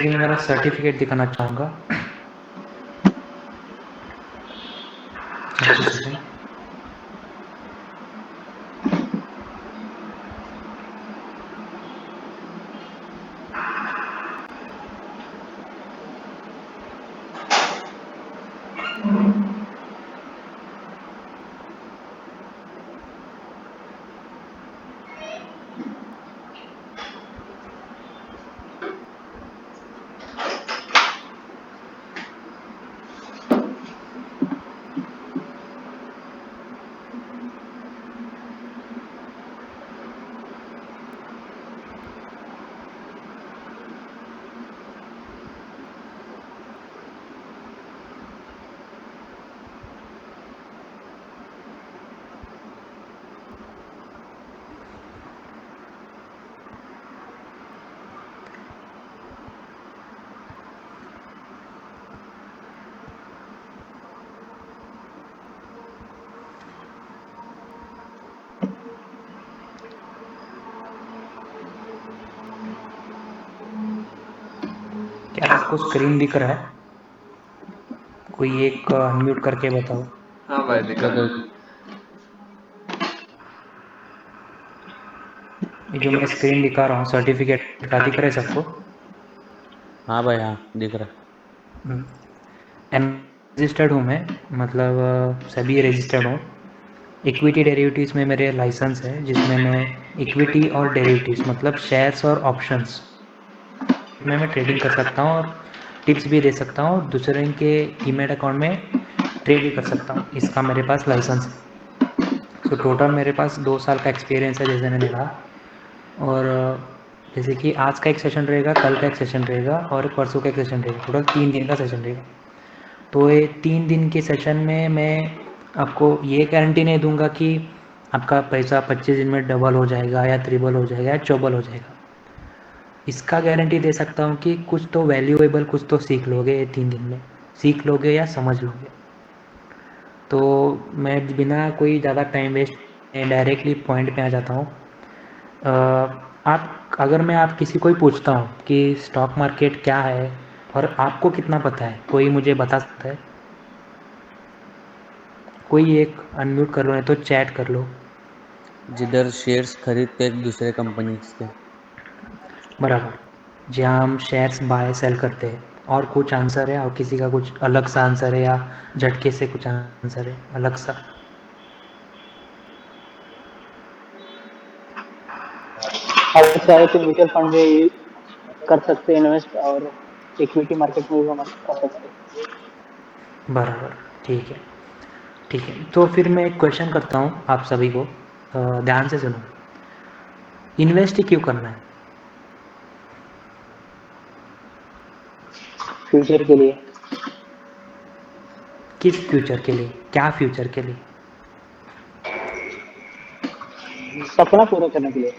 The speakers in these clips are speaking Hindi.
मैं मेरा सर्टिफिकेट दिखाना चाहूँगा। Just a second. क्या आपको स्क्रीन दिख रहा है? कोई एक अनम्यूट करके बताओ। हाँ भाई दिख रहा है। ये जो मैं स्क्रीन दिखा रहा हूँ सर्टिफिकेट का, दिख रहा है सबको? हाँ भाई, हाँ दिख रहा है। रजिस्टर्ड हूँ मैं, मतलब सभी रजिस्टर्ड हूँ। इक्विटी डेरिवेटिव्स में मेरे लाइसेंस है, जिसमें मैं इक्विटी और डेरिवेटिव्स मतलब शेयर्स और ऑप्शंस में मैं ट्रेडिंग कर सकता हूँ और टिप्स भी दे सकता हूँ, दूसरे के डीमैट अकाउंट में ट्रेड भी कर सकता हूँ। इसका मेरे पास लाइसेंस है। सो टोटल मेरे पास 2 साल का एक्सपीरियंस है, जैसे मैंने कहा। और जैसे कि आज का एक सेशन रहेगा, कल का एक सेशन रहेगा और परसों का एक सेशन रहेगा, टोटल 3 दिन का सेशन रहेगा। तो ये 3 दिन के सेशन में मैं आपको ये गारंटी नहीं दूंगा कि आपका पैसा 25 दिन में डबल हो जाएगा या ट्रिपल हो जाएगा या चौबल हो जाएगा। इसका गारंटी दे सकता हूँ कि कुछ तो वैल्यूएबल कुछ तो सीख लोगे ये 3 दिन में, सीख लोगे या समझ लोगे। तो मैं बिना कोई ज़्यादा टाइम वेस्ट डायरेक्टली पॉइंट पे आ जाता हूँ। आप अगर मैं आप किसी को ही पूछता हूँ कि स्टॉक मार्केट क्या है और आपको कितना पता है, कोई मुझे बता सकता है? कोई एक अनम्यूट कर लो, नहीं तो चैट कर लो। जिधर शेयर्स खरीदते एक दूसरे कंपनी के। बराबर, जहाँ हम शेयर्स बाय सेल करते हैं। और कुछ आंसर है और किसी का कुछ अलग सा आंसर है, या झटके से कुछ आंसर है अलग सा? अगर चाहे तो म्यूचुअल फंड में कर सकते हैं इन्वेस्ट, और इक्विटी मार्केट में भी हम कर सकते हैं। बराबर, ठीक है। ठीक है, तो फिर मैं एक क्वेश्चन करता हूँ आप सभी को, ध्यान से सुनो। इन्वेस्ट क्यों करना है? फ्यूचर के लिए। किस फ्यूचर के लिए? क्या फ्यूचर के लिए? सपना पूरा करने के लिए।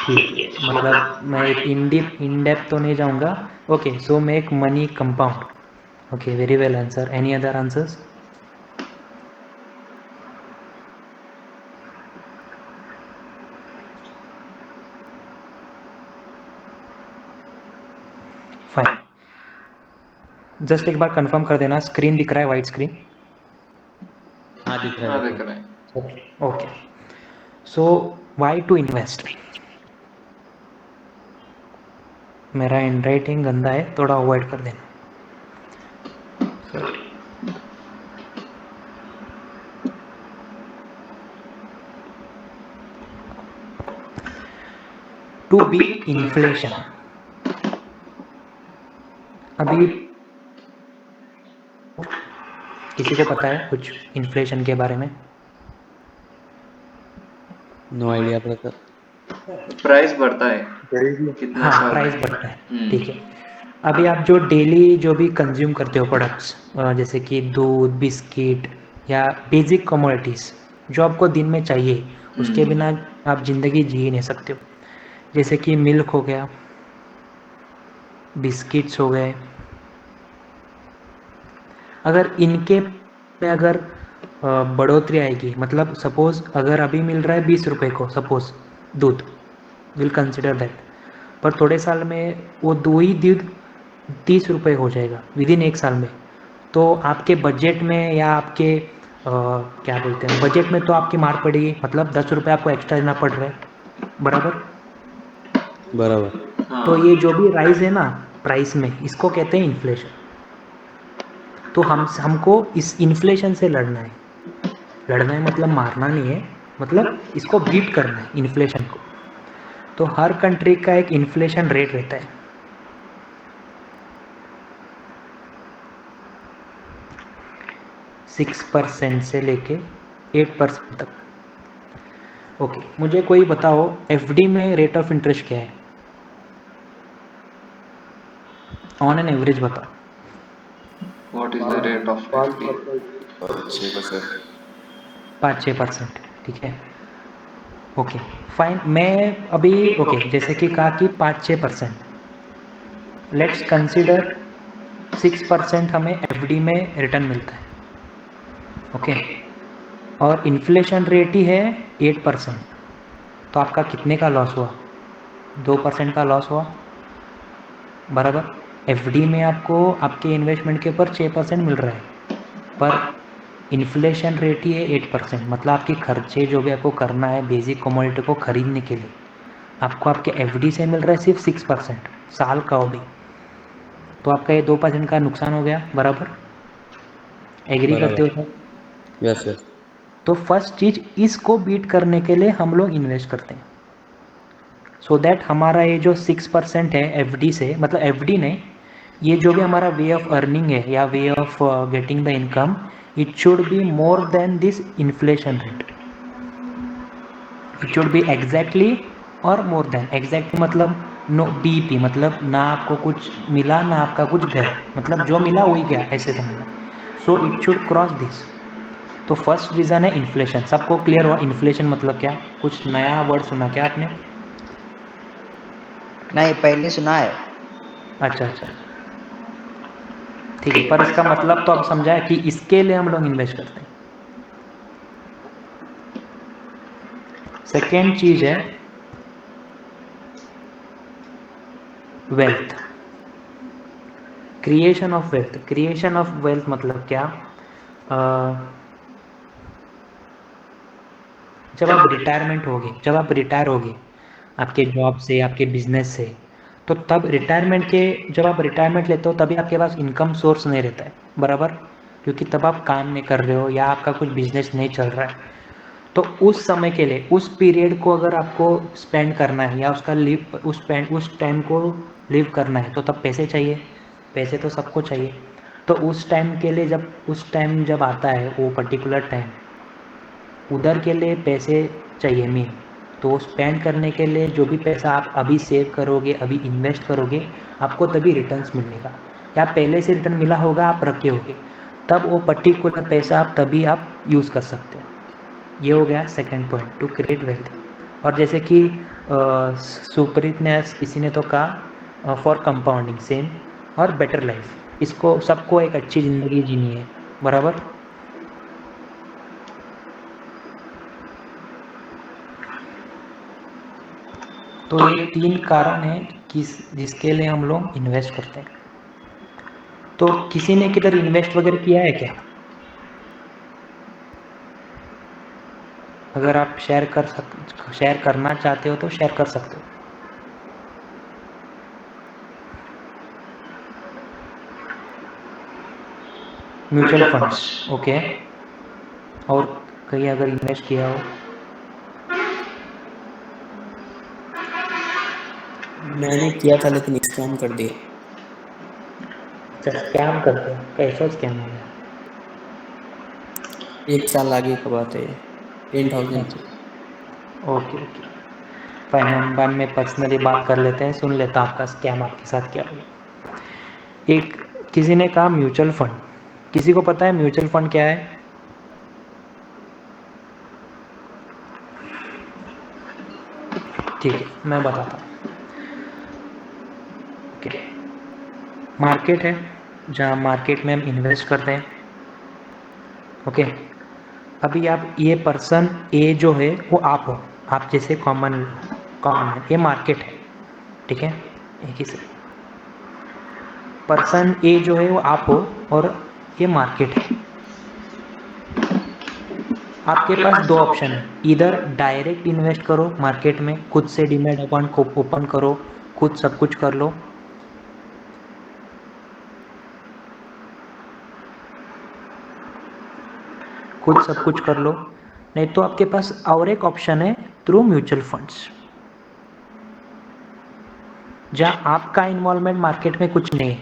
ठीक है, मतलब मैं इन डेप्थ तो नहीं जाऊँगा। Okay, so make money compound. Okay, very well answer. Any other answers? Fine. Just एक बार कंफर्म कर देना, स्क्रीन दिख रहा है, वाइट स्क्रीन? हाँ दिख रहा हाँ है, दिख दिख रहा रहा है। Okay. So why to invest? मेरा हैंड राइटिंग गंदा है, थोड़ा अवॉइड कर देना। सॉरी। To beat inflation. अभी किसी को पता है कुछ इन्फ्लेशन के बारे में? No idea brother. प्राइस बढ़ता है कितने हाँ, साल प्राइस में। बढ़ता है, ठीक है। अभी आप जो डेली जो भी कंज्यूम करते हो प्रोडक्ट्स, जैसे कि दूध, बिस्किट या बेसिक कमोडिटीज़ जो आपको दिन में चाहिए, उसके बिना आप ज़िंदगी जी ही नहीं सकते हो। जैसे कि मिल्क हो गया, बिस्किट्स हो गए। अगर इनके में अगर बढ़ोतरी आएगी, मतलब सपोज़ अगर अभी मिल रहा है 20 रुपए को, सपोज़ दूध, विल कंसिडर दैट। पर थोड़े साल में वो 30 रुपये हो जाएगा विद इन 1 साल में। तो आपके बजट में या आपके क्या बोलते हैं बजट में तो आपकी मार पड़ेगी, मतलब 10 रुपये आपको एक्स्ट्रा देना पड़ रहा है, बराबर। बराबर। तो हाँ ये जो भी राइज है ना प्राइस में, इसको कहते हैं इन्फ्लेशन। तो हमको इस इन्फ्लेशन से लड़ना है। लड़ना है मतलब मारना नहीं है, मतलब इसको बीट करना है इन्फ्लेशन को। तो हर कंट्री का एक इन्फ्लेशन रेट रहता है। सिक्स परसेंट से लेके 8% तक। ओके, मुझे कोई बताओ एफडी में रेट ऑफ इंटरेस्ट क्या है, ऑन एन एवरेज बताओ। What is the rate of FD? 5-6%, ठीक है। ओके फाइन, मैं अभी ओके जैसे कि कहा कि 5-6%, लेट्स कंसिडर 6% हमें एफडी में रिटर्न मिलता है, ओके। और इन्फ्लेशन रेट ही है 8%, तो आपका कितने का लॉस हुआ? 2% का लॉस हुआ, बराबर। एफडी में आपको आपके इन्वेस्टमेंट के ऊपर 6% मिल रहा है, पर इन्फ्लेशन रेट ही है 8%, मतलब आपके खर्चे जो भी आपको करना है बेसिक कमोडिटी को खरीदने के लिए, आपको आपके एफडी से मिल रहा है सिर्फ 6% साल का, वो भी। तो आपका ये 2% का नुकसान हो गया, बराबर। एग्री करते हो बराबर। सर? Yes yes. तो फर्स्ट चीज, इसको बीट करने के लिए हम लोग इन्वेस्ट करते हैं, सो दैट हमारा ये जो 6% है एफडी से, मतलब एफडी नहीं, ये जो भी हमारा वे ऑफ अर्निंग है या way of getting the income, it should be more than this inflation rate. It should be exactly और मोर देन। एग्जैक्टली मतलब नो बीपी, मतलब ना आपको कुछ मिला ना आपका कुछ गया, मतलब जो मिला वही गया, ऐसे समझना। So it should cross this. तो फर्स्ट रीज़न है इन्फ्लेशन। सबको क्लियर हुआ इन्फ्लेशन मतलब क्या? कुछ नया वर्ड सुना क्या आपने? नहीं, पहले सुना है। अच्छा अच्छा, ठीक है, पर इसका मतलब तो अब समझा है कि इसके लिए हम लोग इन्वेस्ट करते हैं। सेकेंड चीज है wealth, creation of wealth. Creation of wealth मतलब क्या? जब आप रिटायरमेंट होगे, जब आप रिटायर होगे आपके जॉब से, आपके बिजनेस से, तो तब रिटायरमेंट के, जब आप रिटायरमेंट लेते हो तभी आपके पास इनकम सोर्स नहीं रहता है, बराबर। क्योंकि तब आप काम नहीं कर रहे हो या आपका कुछ बिजनेस नहीं चल रहा है। तो उस समय के लिए, उस पीरियड को अगर आपको स्पेंड करना है या उसका लिव उस टाइम को लिव करना है, तो तब पैसे चाहिए। पैसे तो सबको चाहिए। तो उस टाइम के लिए, जब उस टाइम जब आता है वो पर्टिकुलर टाइम, उधर के लिए पैसे चाहिए मेन। तो स्पेंड करने के लिए जो भी पैसा आप अभी सेव करोगे, अभी इन्वेस्ट करोगे, आपको तभी रिटर्न्स मिलेगा। या पहले से रिटर्न मिला होगा, आप रखे होगे, तब वो पर्टिकुलर पैसा आप तभी आप यूज़ कर सकते हो। ये हो गया second point, to create wealth. और जैसे कि सुप्रीत ने, किसी ने तो कहा फॉर कंपाउंडिंग सेम और बेटर लाइफ, इसको सबको एक अच्छी ज़िंदगी जीनी है, बराबर। तो ये 3 कारण हैं जिसके लिए हम लोग इन्वेस्ट करते हैं। तो किसी ने किधर इन्वेस्ट वगैरह किया है क्या? अगर आप शेयर करना चाहते हो तो शेयर कर सकते हो। Mutual funds, okay. और कहीं अगर इन्वेस्ट किया हो? मैंने किया था लेकिन स्कैम कर दिया। अच्छा, स्कैम करते हो? कैसा स्कैम हो गया? 1 साल आगे का बात है, 10,000। ओके ओके फाइन, हम बाद में पर्सनली बात कर लेते हैं। सुन लेता आपका स्कैम आपके साथ क्या हो गया। एक किसी ने कहा म्यूचुअल फंड, किसी को पता है म्यूचुअल फंड क्या है? ठीक है, मैं बताता हूँ। ओके, मार्केट है जहाँ मार्केट में हम इन्वेस्ट करते हैं, ओके। अभी आप, ये पर्सन ए जो है वो आप हो, आप जैसे कॉमन है, ये मार्केट है। ठीक है, एक ही से। पर्सन ए जो है वो आप हो और ये मार्केट है। आपके पास दो ऑप्शन है, इधर डायरेक्ट इन्वेस्ट करो मार्केट में, खुद से डीमैट अकाउंट को ओपन करो, खुद सब कुछ कर लो, खुद सब कुछ कर लो। नहीं तो आपके पास और एक ऑप्शन है थ्रू म्यूचुअल फंड्स, जहाँ आपका इन्वॉल्वमेंट मार्केट में कुछ नहीं है,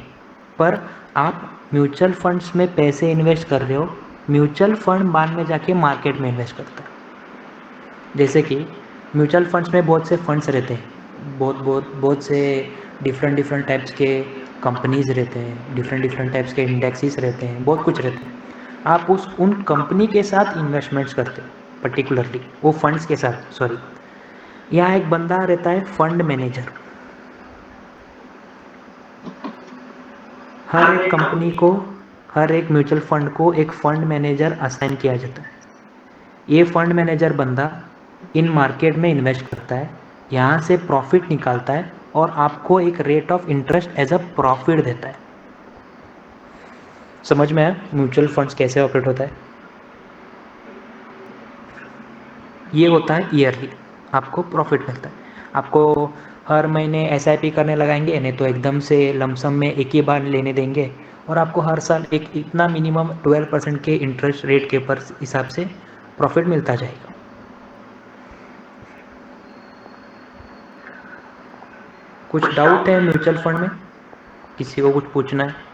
पर आप म्यूचुअल फंड्स में पैसे इन्वेस्ट कर रहे हो, म्यूचुअल फंड बाद में जाके मार्केट में इन्वेस्ट करता है। जैसे कि म्यूचुअल फंड्स में बहुत से फंड्स रहते हैं, बहुत से डिफरेंट टाइप्स के कंपनीज रहते हैं, डिफरेंट टाइप्स के इंडेक्सेस रहते हैं, बहुत कुछ रहते हैं। आप उन कंपनी के साथ इन्वेस्टमेंट्स करते हो, पर्टिकुलरली वो फंड्स के साथ, सॉरी। यहाँ एक बंदा रहता है फंड मैनेजर। हर एक कंपनी को, हर एक म्यूचुअल फंड को एक फंड मैनेजर असाइन किया जाता है। ये फंड मैनेजर बंदा इन मार्केट में इन्वेस्ट करता है, यहाँ से प्रॉफिट निकालता है और आपको एक rate of interest as a profit देता है। समझ में आया म्यूचुअल फंड्स कैसे ऑपरेट होता है? ये होता है ईयरली, आपको प्रॉफिट मिलता है। आपको हर महीने एसआईपी करने लगाएंगे, नहीं तो एकदम से लमसम में एक ही बार लेने देंगे, और आपको हर साल एक इतना मिनिमम 12% के इंटरेस्ट रेट के पर हिसाब से प्रॉफिट मिलता जाएगा। कुछ डाउट है म्यूचुअल फंड में? किसी को कुछ पूछना है?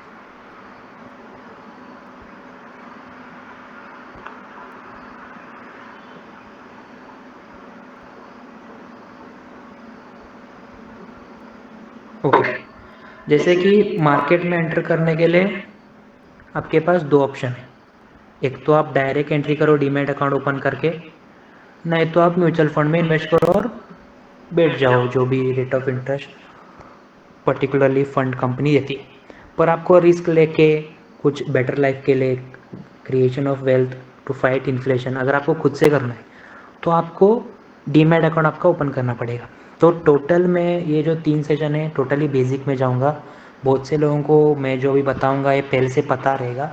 ओके, जैसे कि मार्केट में एंटर करने के लिए आपके पास दो ऑप्शन है, एक तो आप डायरेक्ट एंट्री करो डीमैट अकाउंट ओपन करके, नहीं तो आप म्यूचुअल फंड में इन्वेस्ट करो और बैठ जाओ, जो भी rate of interest particularly fund company देती है। पर आपको रिस्क लेके कुछ बेटर लाइफ के लिए, creation of wealth to fight inflation, अगर आपको खुद से करना है तो आपको डीमैट अकाउंट आपका ओपन करना पड़ेगा। तो टोटल में ये जो 3 सेशन है, टोटली बेसिक में जाऊंगा। बहुत से लोगों को मैं जो भी बताऊंगा ये पहले से पता रहेगा,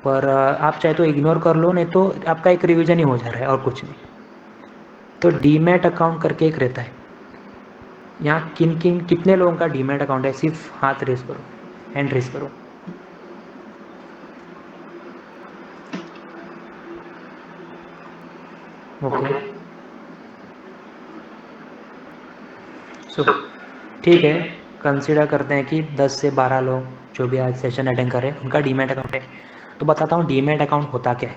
पर आप चाहे तो इग्नोर कर लो, नहीं तो आपका एक रिवीजन ही हो जा रहा है और कुछ नहीं। तो डीमैट अकाउंट करके एक रहता है, यहाँ कितने लोगों का डीमैट अकाउंट है? सिर्फ हाथ रेस करो, हैंड रेस करो। ओके, सो ठीक है, कंसीडर करते हैं कि 10 से 12 लोग जो भी आज सेशन अटेंड करें उनका डीमैट अकाउंट है। तो बताता हूँ डीमैट अकाउंट होता क्या है,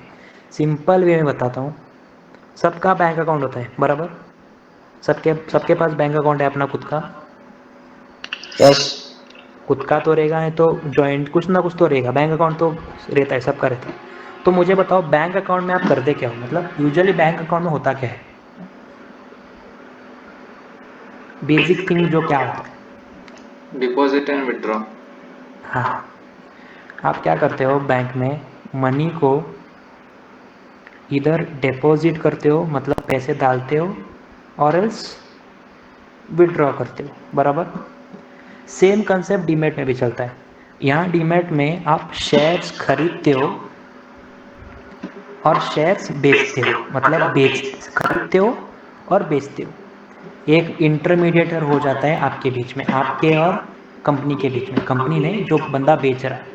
सिंपल वे में बताता हूँ। सबका बैंक अकाउंट होता है, बराबर? सबके पास बैंक अकाउंट है अपना खुद का। यस। खुद का तो रहेगा, नहीं तो जॉइंट कुछ ना कुछ तो रहेगा, बैंक अकाउंट तो रहता है, सबका रहता है। तो मुझे बताओ बैंक अकाउंट में आप करते क्या हो, मतलब यूजुअली बैंक अकाउंट में होता क्या है, बेसिक थिंग जो क्या होता है? Deposit and withdraw. हाँ, आप क्या करते हो बैंक में, मनी को इधर डिपॉजिट करते हो, मतलब पैसे डालते हो, और एल्स विड्रॉ करते हो, बराबर? सेम कंसेप्ट डीमैट में भी चलता है। यहाँ डीमैट में आप शेयर्स खरीदते हो और शेयर्स बेचते हो, मतलब खरीदते हो और बेचते हो। एक इंटरमीडिएटर हो जाता है आपके बीच में, आपके और कंपनी के बीच में, कंपनी नहीं, जो बंदा बेच रहा है।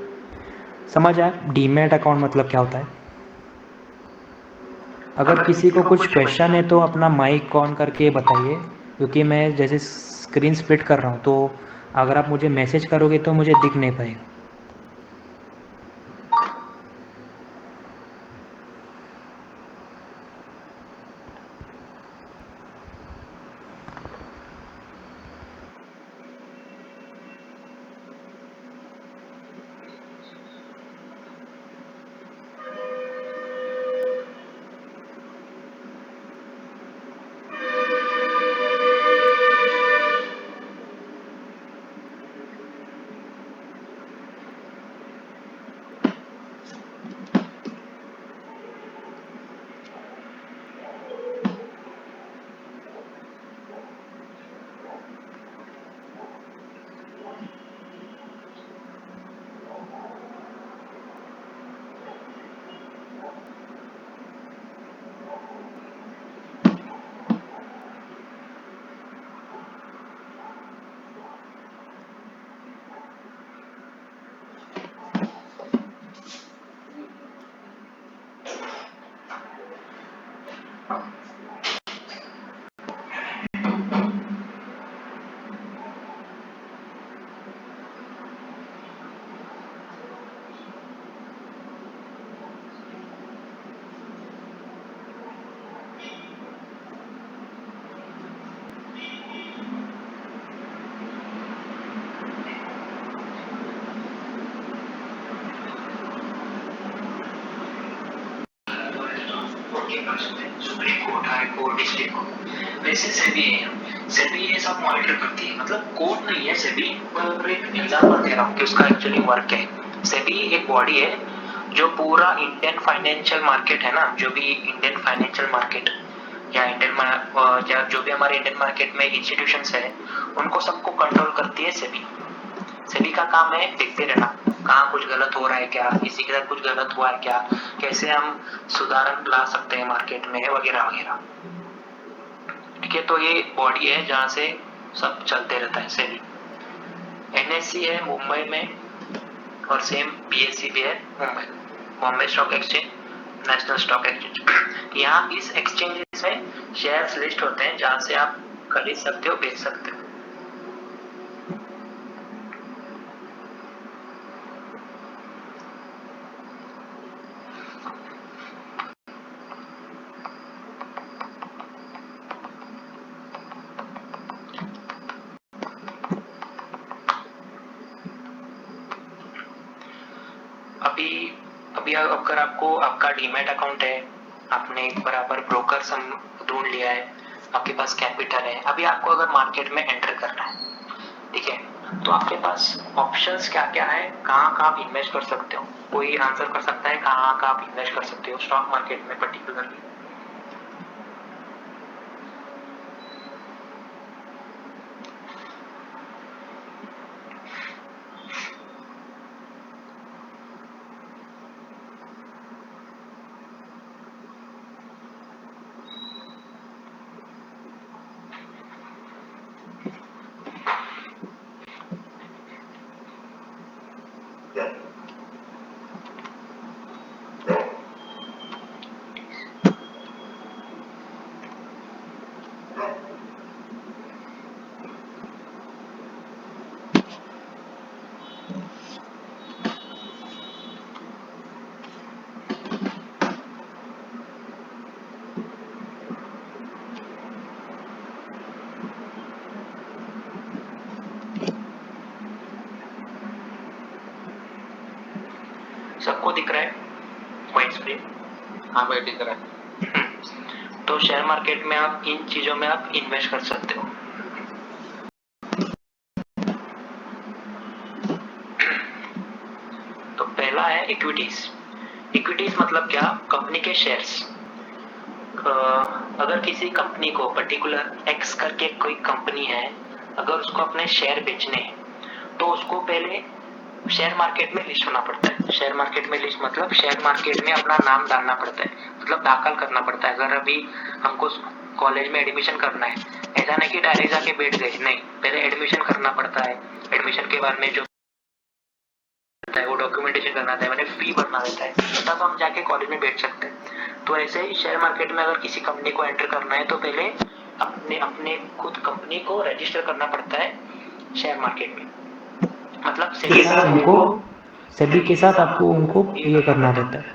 समझ आया डीमैट अकाउंट मतलब क्या होता है? अगर किसी को कुछ क्वेश्चन है तो अपना माइक ऑन करके बताइए, क्योंकि मैं जैसे स्क्रीन स्प्लिट कर रहा हूँ, तो अगर आप मुझे मैसेज करोगे तो मुझे दिख नहीं पाएगा। के कर सकते हैं, supreme court, high court, district court. वैसे सेबी है, सेबी ये सब मॉनिटर करती है, मतलब कोर्ट नहीं है सेबी, पर एक एग्जांपल दे रहा हूँ कि उसका एक्चुअली वर्क है। सेबी एक बॉडी है जो पूरा इंडियन फाइनेंशियल मार्केट है ना, जो भी इंडियन फाइनेंशियल मार्केट या या जो भी हमारे इंडियन मार्केट में इंस्टीट्यूशंस है, उनको सबको कंट्रोल करती है सेबी। सेबी का काम है देखते रहना कहाँ कुछ गलत हो रहा है क्या, किसी के साथ कुछ गलत हुआ है क्या, कैसे हम सुधार ला सकते हैं मार्केट में, वगैरह वगैरह। ठीक है, तो ये बॉडी है जहाँ से सब चलते रहता है सेबी। एनएससी है मुंबई में, और सेम बीएससी भी है Mumbai, Bombay stock exchange, national stock exchange. यहाँ इस एक्सचेंजेस में शेयर्स लिस्ट होते हैं जहाँ से आप खरीद सकते हो, बेच सकते हो। अभी अगर आपको आपका डीमैट अकाउंट है, आपने एक बराबर ब्रोकर ढूंढ लिया है, आपके पास कैपिटल है, अभी आपको अगर मार्केट में एंटर करना है, ठीक है, तो आपके पास ऑप्शंस क्या क्या है, कहाँ कहाँ आप इन्वेस्ट कर सकते हो। कोई आंसर कर सकता है कहाँ कहाँ आप इन्वेस्ट कर सकते हो स्टॉक मार्केट में पर्टिकुलरली? सबको दिख रहा है वाइट स्क्रीन? हाँ भाई दिख रहा है। तो शेयर मार्केट में आप इन चीजों में आप इन्वेस्ट कर सकते हो। तो पहला है इक्विटीज। इक्विटीज मतलब क्या? कंपनी के शेयर्स। अगर किसी कंपनी को पर्टिकुलर एक्स करके कोई कंपनी है, अगर उसको अपने शेयर बेचने हैं तो उसको पहले शेयर मार्केट में लिस्ट होना पड़ता है। शेयर मार्केट में लिस्ट मतलब शेयर मार्केट में अपना नाम डालना पड़ता है, मतलब दाखिल करना पड़ता है। अगर अभी हमको कॉलेज में एडमिशन करना है, ऐसा नहीं कि डायरेक्ट जाके बैठ गए, नहीं, पहले एडमिशन करना पड़ता है। एडमिशन के बाद में जो वो डॉक्यूमेंटेशन करना था, मैंने फी भरना रहता है, तब हम जाके कॉलेज में बैठ सकते हैं। तो ऐसे ही शेयर मार्केट में अगर किसी कंपनी को एंटर करना है तो पहले अपने अपने खुद कंपनी को रजिस्टर करना पड़ता है शेयर मार्केट में। मतलब सेबी के साथ आपको उनको ये करना रहता है।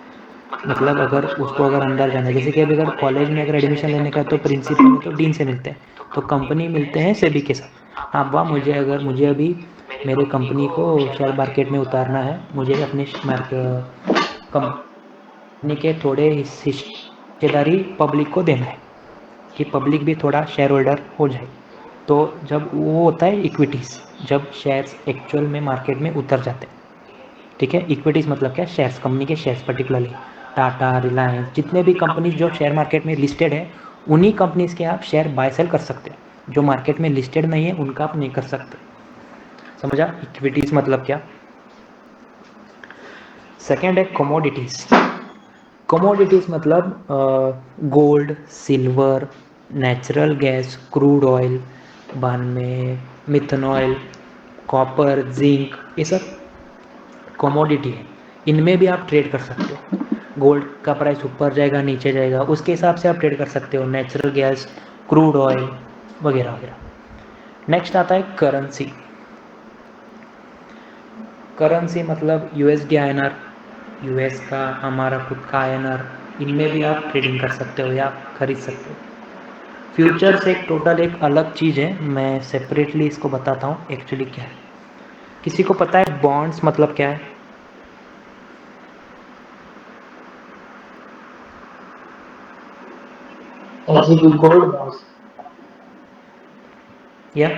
मतलब अगर उसको अगर अंदर जाना है, जैसे कि अभी अगर कॉलेज में अगर एडमिशन लेने का, तो प्रिंसिपल तो डीन से मिलते हैं, तो कंपनी मिलते हैं सेबी के साथ। हाँ वाह, मुझे अभी मेरे कंपनी को शेयर मार्केट में उतारना है, मुझे अपने कंपनी के थोड़े हिस्सेदारी पब्लिक को देना है कि पब्लिक भी थोड़ा शेयर होल्डर हो जाए। तो जब वो होता है इक्विटीज़, जब शेयर्स एक्चुअल में मार्केट में उतर जाते हैं। ठीक है, इक्विटीज़ मतलब क्या? शेयर्स, कंपनी के शेयर्स, पर्टिकुलरली टाटा, रिलायंस, जितने भी कंपनीज जो शेयर मार्केट में लिस्टेड है, उन्हीं कंपनीज के आप शेयर बाय सेल कर सकते हैं। जो मार्केट में लिस्टेड नहीं है उनका आप नहीं कर सकते। समझा इक्विटीज़ मतलब क्या? सेकेंड है कमोडिटीज़। कमोडिटीज़ मतलब gold, silver, natural gas, crude oil, बाद में मिथेनॉल, कॉपर, जिंक, ये सब कमोडिटी है। इनमें भी आप ट्रेड कर सकते हो। गोल्ड का प्राइस ऊपर जाएगा, नीचे जाएगा, उसके हिसाब से आप ट्रेड कर सकते हो। नेचुरल गैस, क्रूड ऑयल, वगैरह वगैरह। नेक्स्ट आता है करेंसी। करेंसी मतलब यूएसडी, आईएनआर, यूएस का हमारा खुद का आईएनआर, इनमें भी आप ट्रेडिंग कर सकते हो या खरीद सकते हो। फ्यूचर्स एक टोटल एक अलग चीज़ है, मैं सेपरेटली इसको बताता हूँ एक्चुअली क्या है। किसी को पता है बॉन्ड्स मतलब क्या है? ऐसे कि गोल्ड बॉन्ड्स। या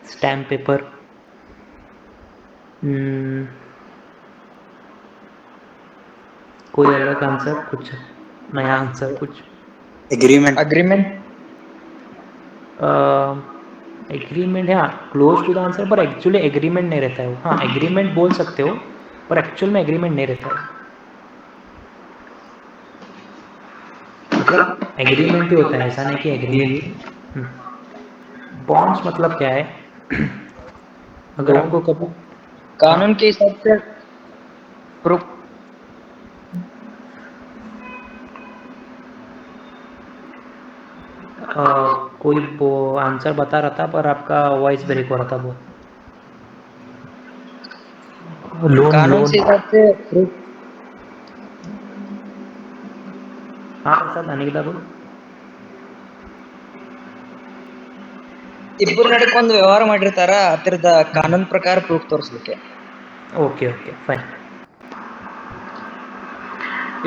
स्टैम्प पेपर, कोई अलग आंसर, कुछ नया आंसर, कुछ एग्रीमेंट। अग्रीमेंट। एग्रीमेंट है, हाँ क्लोज टू द आंसर, पर एक्चुअली एग्रीमेंट नहीं रहता है वो। हाँ एग्रीमेंट बोल सकते हो, पर एक्चुअल में एग्रीमेंट नहीं रहता है। मतलब एग्रीमेंट ही होता है, ऐसा नहीं कि एग्रीमेंट। बॉन्ड्स मतलब क्या है? अगर आपको कभी कानून के हिसाब से प्रूफ। कोई वो आंसर बता रहा था पर आपका वॉइस ब्रेक हो रहा था बहुत। लोन कानून लोन के हिसाब से प्रूफ। हाँ प्रसाद अनिकिता बोल। ಇಬ್ಬರು ನಡುಕ್ ಒಂದು ವ್ಯವಹಾರ ಮಾಡಿರ್ತಾರ, ಅದರದ ಕಾನೂನು ಪ್ರಕಾರ ಪ್ರೂಫ್ ತೋರಿಸ್ಲಿಕ್ಕೆ. Okay okay fine.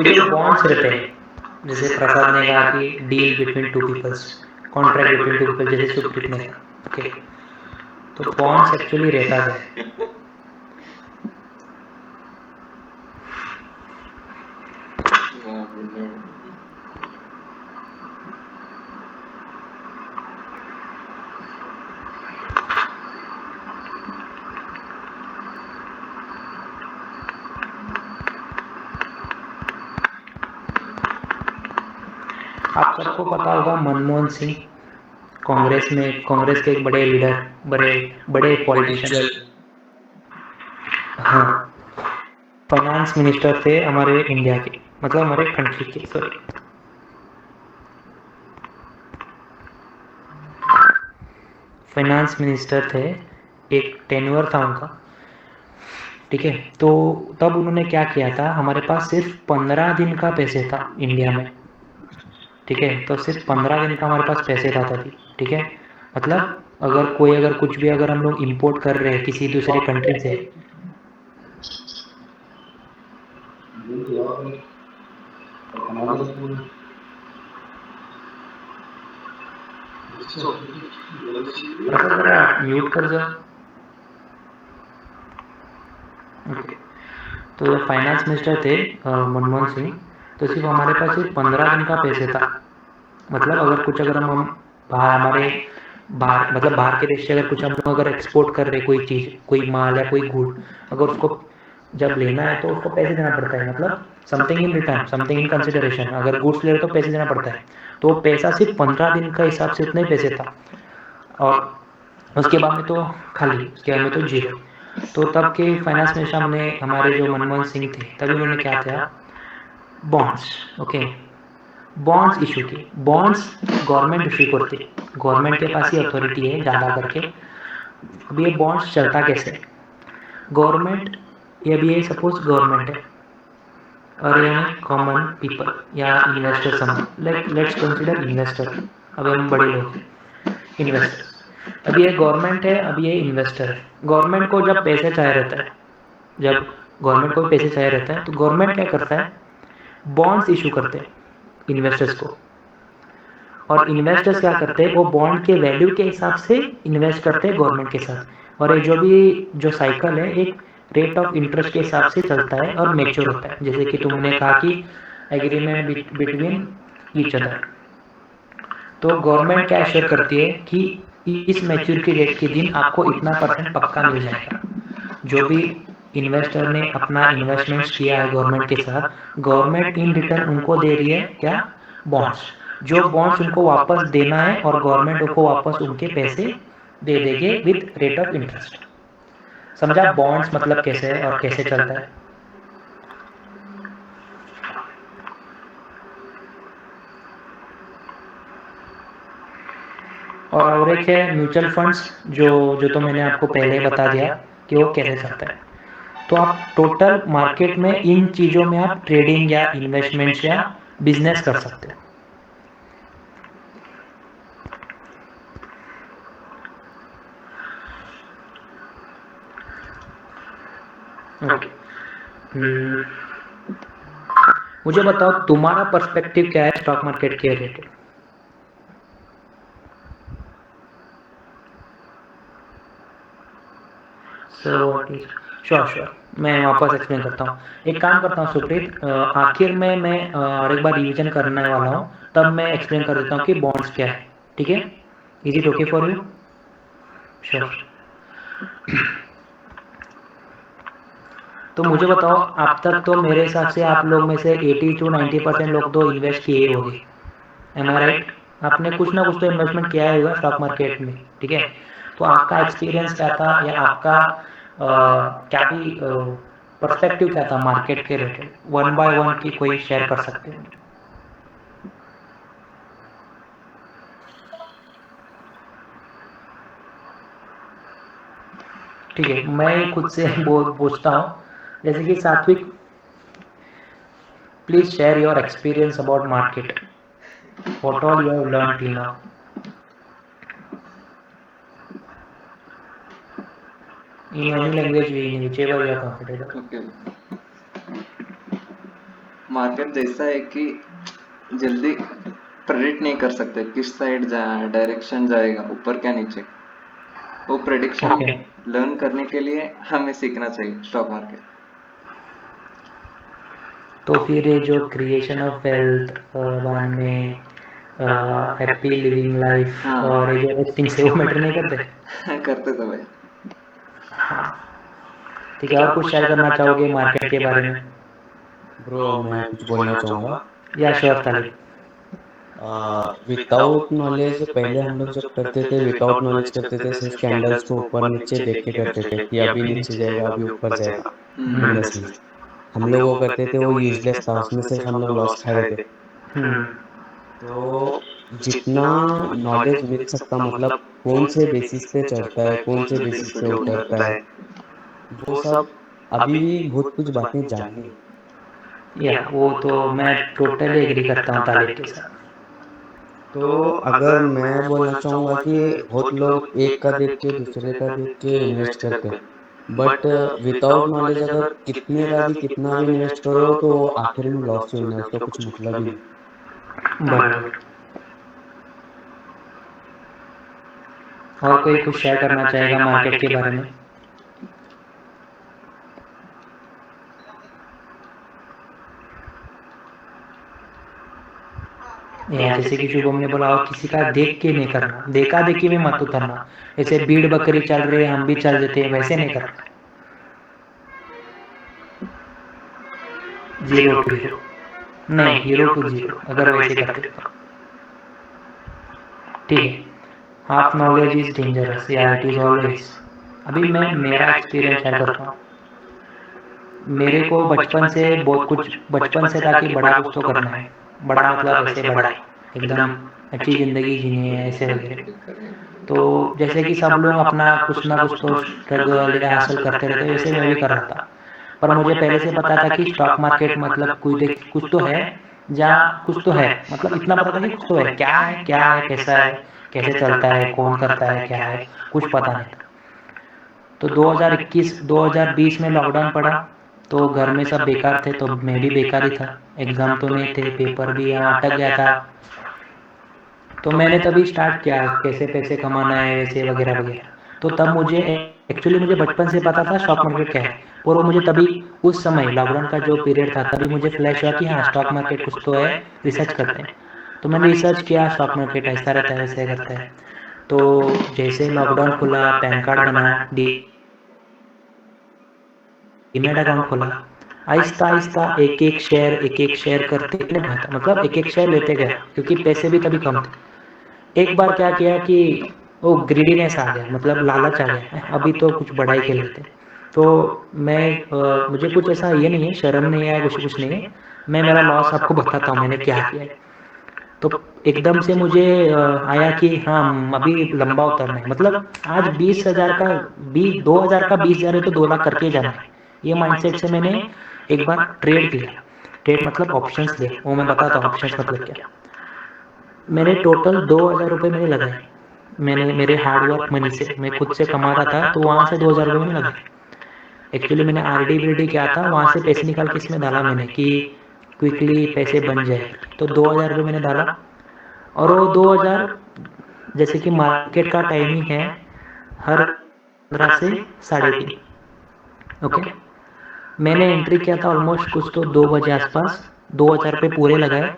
ये जो बॉन्ड्स रहते हैं, जैसे प्रसाद ने कहा कि deal between two peoples, contract between two people, जैसे सुप्रीत ने कहा, ओके। तो बॉन्ड्स एक्चुअली रहता क्या है? आप सबको पता होगा मनमोहन सिंह, कांग्रेस के एक बड़े लीडर, बड़े बड़े पॉलिटिशियन, हाँ फाइनेंस मिनिस्टर थे हमारे इंडिया के, मतलब हमारे कंट्री के, सॉरी। फाइनेंस मिनिस्टर थे, एक टेन्योर था उनका, ठीक है। तो तब उन्होंने क्या किया था, हमारे पास सिर्फ 15 दिन का पैसे था इंडिया में, ठीक है। तो सिर्फ 15 दिन का हमारे पास पैसे था तभी, ठीक है। मतलब अगर कुछ भी अगर हम लोग इंपोर्ट कर रहे हैं किसी दूसरे कंट्री से, जरा म्यूट कर जाओ। ओके। तो जो फाइनेंस मिनिस्टर थे मनमोहन सिंह, तो सिर्फ हमारे पास सिर्फ 15 दिन का पैसे था। मतलब अगर हम बाहर हमारे बाहर मतलब बाहर के देश से अगर कुछ हम लोग अगर एक्सपोर्ट कर रहे कोई चीज़, कोई माल या कोई गुड, अगर उसको जब लेना है तो उसको पैसे देना पड़ता है, मतलब something in return, something in consideration. अगर गुड्स ले रहे तो पैसे देना पड़ता है। तो वो पैसा सिर्फ 15 दिन का हिसाब से उतना ही पैसे था, और उसके बाद में तो खाली, उसके बाद में तो जीरो। तो तब के फाइनेंस मिनिस्टर ने हमारे जो मनमोहन सिंह थे, तभी उन्होंने क्या किया, बॉन्ड्स, ओके, बॉन्ड्स इशू की। बॉन्ड्स गवर्नमेंट इशू करती है, गवर्नमेंट के पास ही अथॉरिटी है ज़्यादा करके। अब ये बॉन्ड्स चलता कैसे, गवर्नमेंट, ये अभी ये सपोज गवर्नमेंट है और ये हमें कॉमन पीपल या इन्वेस्टर समझ, लाइक लेट्स कंसिडर इन्वेस्टर, अब हम बड़े लोग हैं, इन्वेस्टर। अब ये गवर्नमेंट है, अब ये इन्वेस्टर है। गवर्नमेंट को जब पैसे चाहिए रहता है, जब गवर्नमेंट को भी पैसे चाहिए रहता है, तो गवर्नमेंट क्या करता है, बॉन्ड्स इशू करते हैं इन्वेस्टर्स को। और इन्वेस्टर्स क्या करते हैं, वो बॉन्ड के वैल्यू के हिसाब से इन्वेस्ट करते हैं गवर्नमेंट के साथ। और ये जो साइकिल है, एक रेट ऑफ इंटरेस्ट के हिसाब से चलता है और मैच्योर होता है। जैसे कि तुमने कहा कि एग्रीमेंट बिटवीन ईच अदर, तो गवर्नमेंट क्या एश्योर करती है कि इस मैच्योरिटी डेट के दिन आपको इतना % पक्का मिल जाएगा। जो भी इन्वेस्टर ने अपना इन्वेस्टमेंट्स किया है गवर्नमेंट के साथ, गवर्नमेंट इन रिटर्न उनको दे रही है क्या, बॉन्ड्स। जो बॉन्ड्स उनको वापस देना है और गवर्नमेंट उनको वापस उनके पैसे दे देंगे विद रेट ऑफ इंटरेस्ट। समझा बॉन्ड्स मतलब कैसे है और कैसे चलता है। और एक है म्यूचुअल फंड्स, जो तो मैंने आपको पहले बता दिया कि वो कैसे चलता है। तो आप टोटल मार्केट में इन चीज़ों में आप ट्रेडिंग या इन्वेस्टमेंट्स या बिजनेस कर सकते हो। ओके। मुझे बताओ तुम्हारा पर्सपेक्टिव क्या है स्टॉक मार्केट के रिलेटेड। श्योर मैं वापस एक्सप्लेन करता हूँ। एक काम करता हूँ सुप्रीत, आखिर में मैं और एक बार रिवीजन करने वाला हूँ, तब मैं एक्सप्लेन कर देता हूँ कि बॉन्ड्स क्या है। ठीक है, is it okay for you? Sure. तो मुझे बताओ, अब तक तो मेरे हिसाब से आप लोग में से 80 to 90% लोग तो इन्वेस्ट किए होंगे, एम आई राइट? आपने कुछ ना कुछ तो इन्वेस्टमेंट किया ही होगा स्टॉक मार्केट में, ठीक है? तो आपका एक्सपीरियंस क्या था, या आपका क्या भी पर्सपेक्टिव क्या था मार्केट के रिलेटेड, वन बाय वन की कोई शेयर कर सकते हैं? ठीक है, मैं खुद से पूछता हूँ, जैसे कि सात्विक, please share your experience about market, what all you have learn till now. In any language, whichever you are comfortable. Okay, market जैसा है कि जल्दी प्रेडिक्ट नहीं कर सकते किस साइड डायरेक्शन जाएगा, ऊपर क्या नीचे। वो प्रेडिक्शन Okay. लर्न करने के लिए हमें सीखना चाहिए स्टॉक मार्केट। तो फिर ये जो क्रिएशन ऑफ वेल्थ, बाद में हैप्पी लिविंग लाइफ हाँ। और ये जो थिंग्स है वो मैटर नहीं करते? करते तो भाई। हाँ, ठीक है। और कुछ शेयर करना चाहोगे मार्केट के बारे में? ब्रो मैं कुछ बोलना चाहूँगा। या श्योर तालिब। विदाउट नॉलेज पहले हम लोग जब करते थे, विदाउट नॉलेज करते थे, सिर्फ कैंडल्स को ऊपर नीचे देख के करते थे कि अभी नीचे जाएगा अभी ऊपर जाएगा इन्वेस्टमेंट। हम लोग वो करते थे, वो यूजलेस था, उसमें सिर्फ हम लोग लॉस खा रहे थे। तो जितना नॉलेज मिल सकता, मतलब कौन से बेसिस पे चढ़ता है, कौन से बेसिस पे उतरता है, वो सब अभी भी बहुत कुछ बातें जाननी है। या वो तो मैं टोटली एग्री करता हूँ तालिब के साथ। तो अगर मैं बोलना चाहूँगा कि बहुत लोग एक का देख के दूसरे का देख के इन्वेस्ट करते हैं, बट विदाउट नॉलेज अगर कितना भी इन्वेस्ट करो तो आखिर में लॉस ही होना है, उसका कुछ मतलब ही नहीं। बराबर। और कोई कुछ शेयर करना चाहेगा मार्केट के बारे में? या जैसे कि शुभम ने बोला, और किसी का देख के नहीं करना, देखा देखी में मत उतरना। जैसे भीड़ बकरी चल रहे हैं हम भी चल देते हैं, वैसे नहीं करना। 0 to 0 नहीं, 0 to 0 अगर वैसे करते तो ठीक है। हाफ नॉलेज इज डेंजरस, या इट इज ऑलवेज। अभी मैं मेरा एक्सपीरियंस शेयर करता हूँ। मेरे को बचपन से बहुत कुछ, बचपन से था कि बड़ा कुछ तो करना है। बड़ा मतलब ऐसे बड़ा एकदम अच्छी ज़िंदगी जीनी है, ऐसे वगैरह। तो जैसे कि सब लोग अपना कुछ ना कुछ तो स्ट्रगल या हासिल करते रहते, वैसे मैं भी कर रहा था। पर मुझे पहले से पता था कि स्टॉक मार्केट मतलब कुछ तो है, जहाँ कुछ तो है, मतलब इतना पता था कि कुछ तो है। क्या है, कैसा है, कैसे चलता है, कौन करता है, क्या है, कुछ पता नहीं था। तो 2020 में लॉकडाउन पड़ा, तो घर में सब बेकार थे, तो मैं भी बेकार ही था। एग्ज़ाम तो नहीं थे, पेपर भी यहाँ अटक गया था। तो मैंने तभी स्टार्ट किया कैसे पैसे कमाना है, वैसे वगैरह वगैरह। तो तब मुझे बचपन से पता था स्टॉक मार्केट क्या है। और वो मुझे तभी, उस समय लॉकडाउन का जो पीरियड था, तभी मुझे फ्लैश हुआ कि हाँ स्टॉक मार्केट कुछ तो है, रिसर्च करते हैं। तो मैंने रिसर्च किया, स्टॉक मार्केट ऐसा रहता है, वैसे करता है। तो जैसे लॉकडाउन खुला, पैन कार्ड बनाया, डीमैट अकाउंट खोला, आहिस्ता आहिस्ता एक एक शेयर करते मतलब एक शेयर लेते गए, क्योंकि पैसे भी तभी कम थे। एक बार क्या किया कि वो ग्रीडीनेस आ गया, मतलब लालच आ गया, अभी तो कुछ बड़ा ही खेल लेते। तो मुझे कुछ ऐसा ये नहीं है, शर्म नहीं है, कुछ नहीं है। मैं मेरा लॉस आपको बताता हूँ मैंने क्या किया है। तो एकदम से मुझे आया कि हाँ अभी लंबा उतरना है, मतलब आज 20,000 का 2,000 का 20,000 है तो 2 लाख करके जाना है। ये माइंडसेट से मैंने एक बार ट्रेड किया। ट्रेड मतलब ऑप्शंस लिया, वो मैं बताता हूँ ऑप्शंस मतलब क्या। मैंने टोटल 2,000 रुपये मैंने लगाए। मैंने मेरे हार्डवर्क मनी से, मैं खुद से कमाता था, तो वहाँ से 2,000 रुपये मैंने लगाए। एक्चुअली मैंने RD किया था, वहाँ से पैसे निकाल के इसमें डाला मैंने कि क्विकली पैसे बन जाए। तो 2000 रुपये मैंने डाला और वो 2000 जैसे कि मार्केट का टाइमिंग है हर 15 से 3:30, ओके। मैंने एंट्री किया था ऑलमोस्ट कुछ तो 2 बजे आसपास, 2000 रुपये पूरे लगाए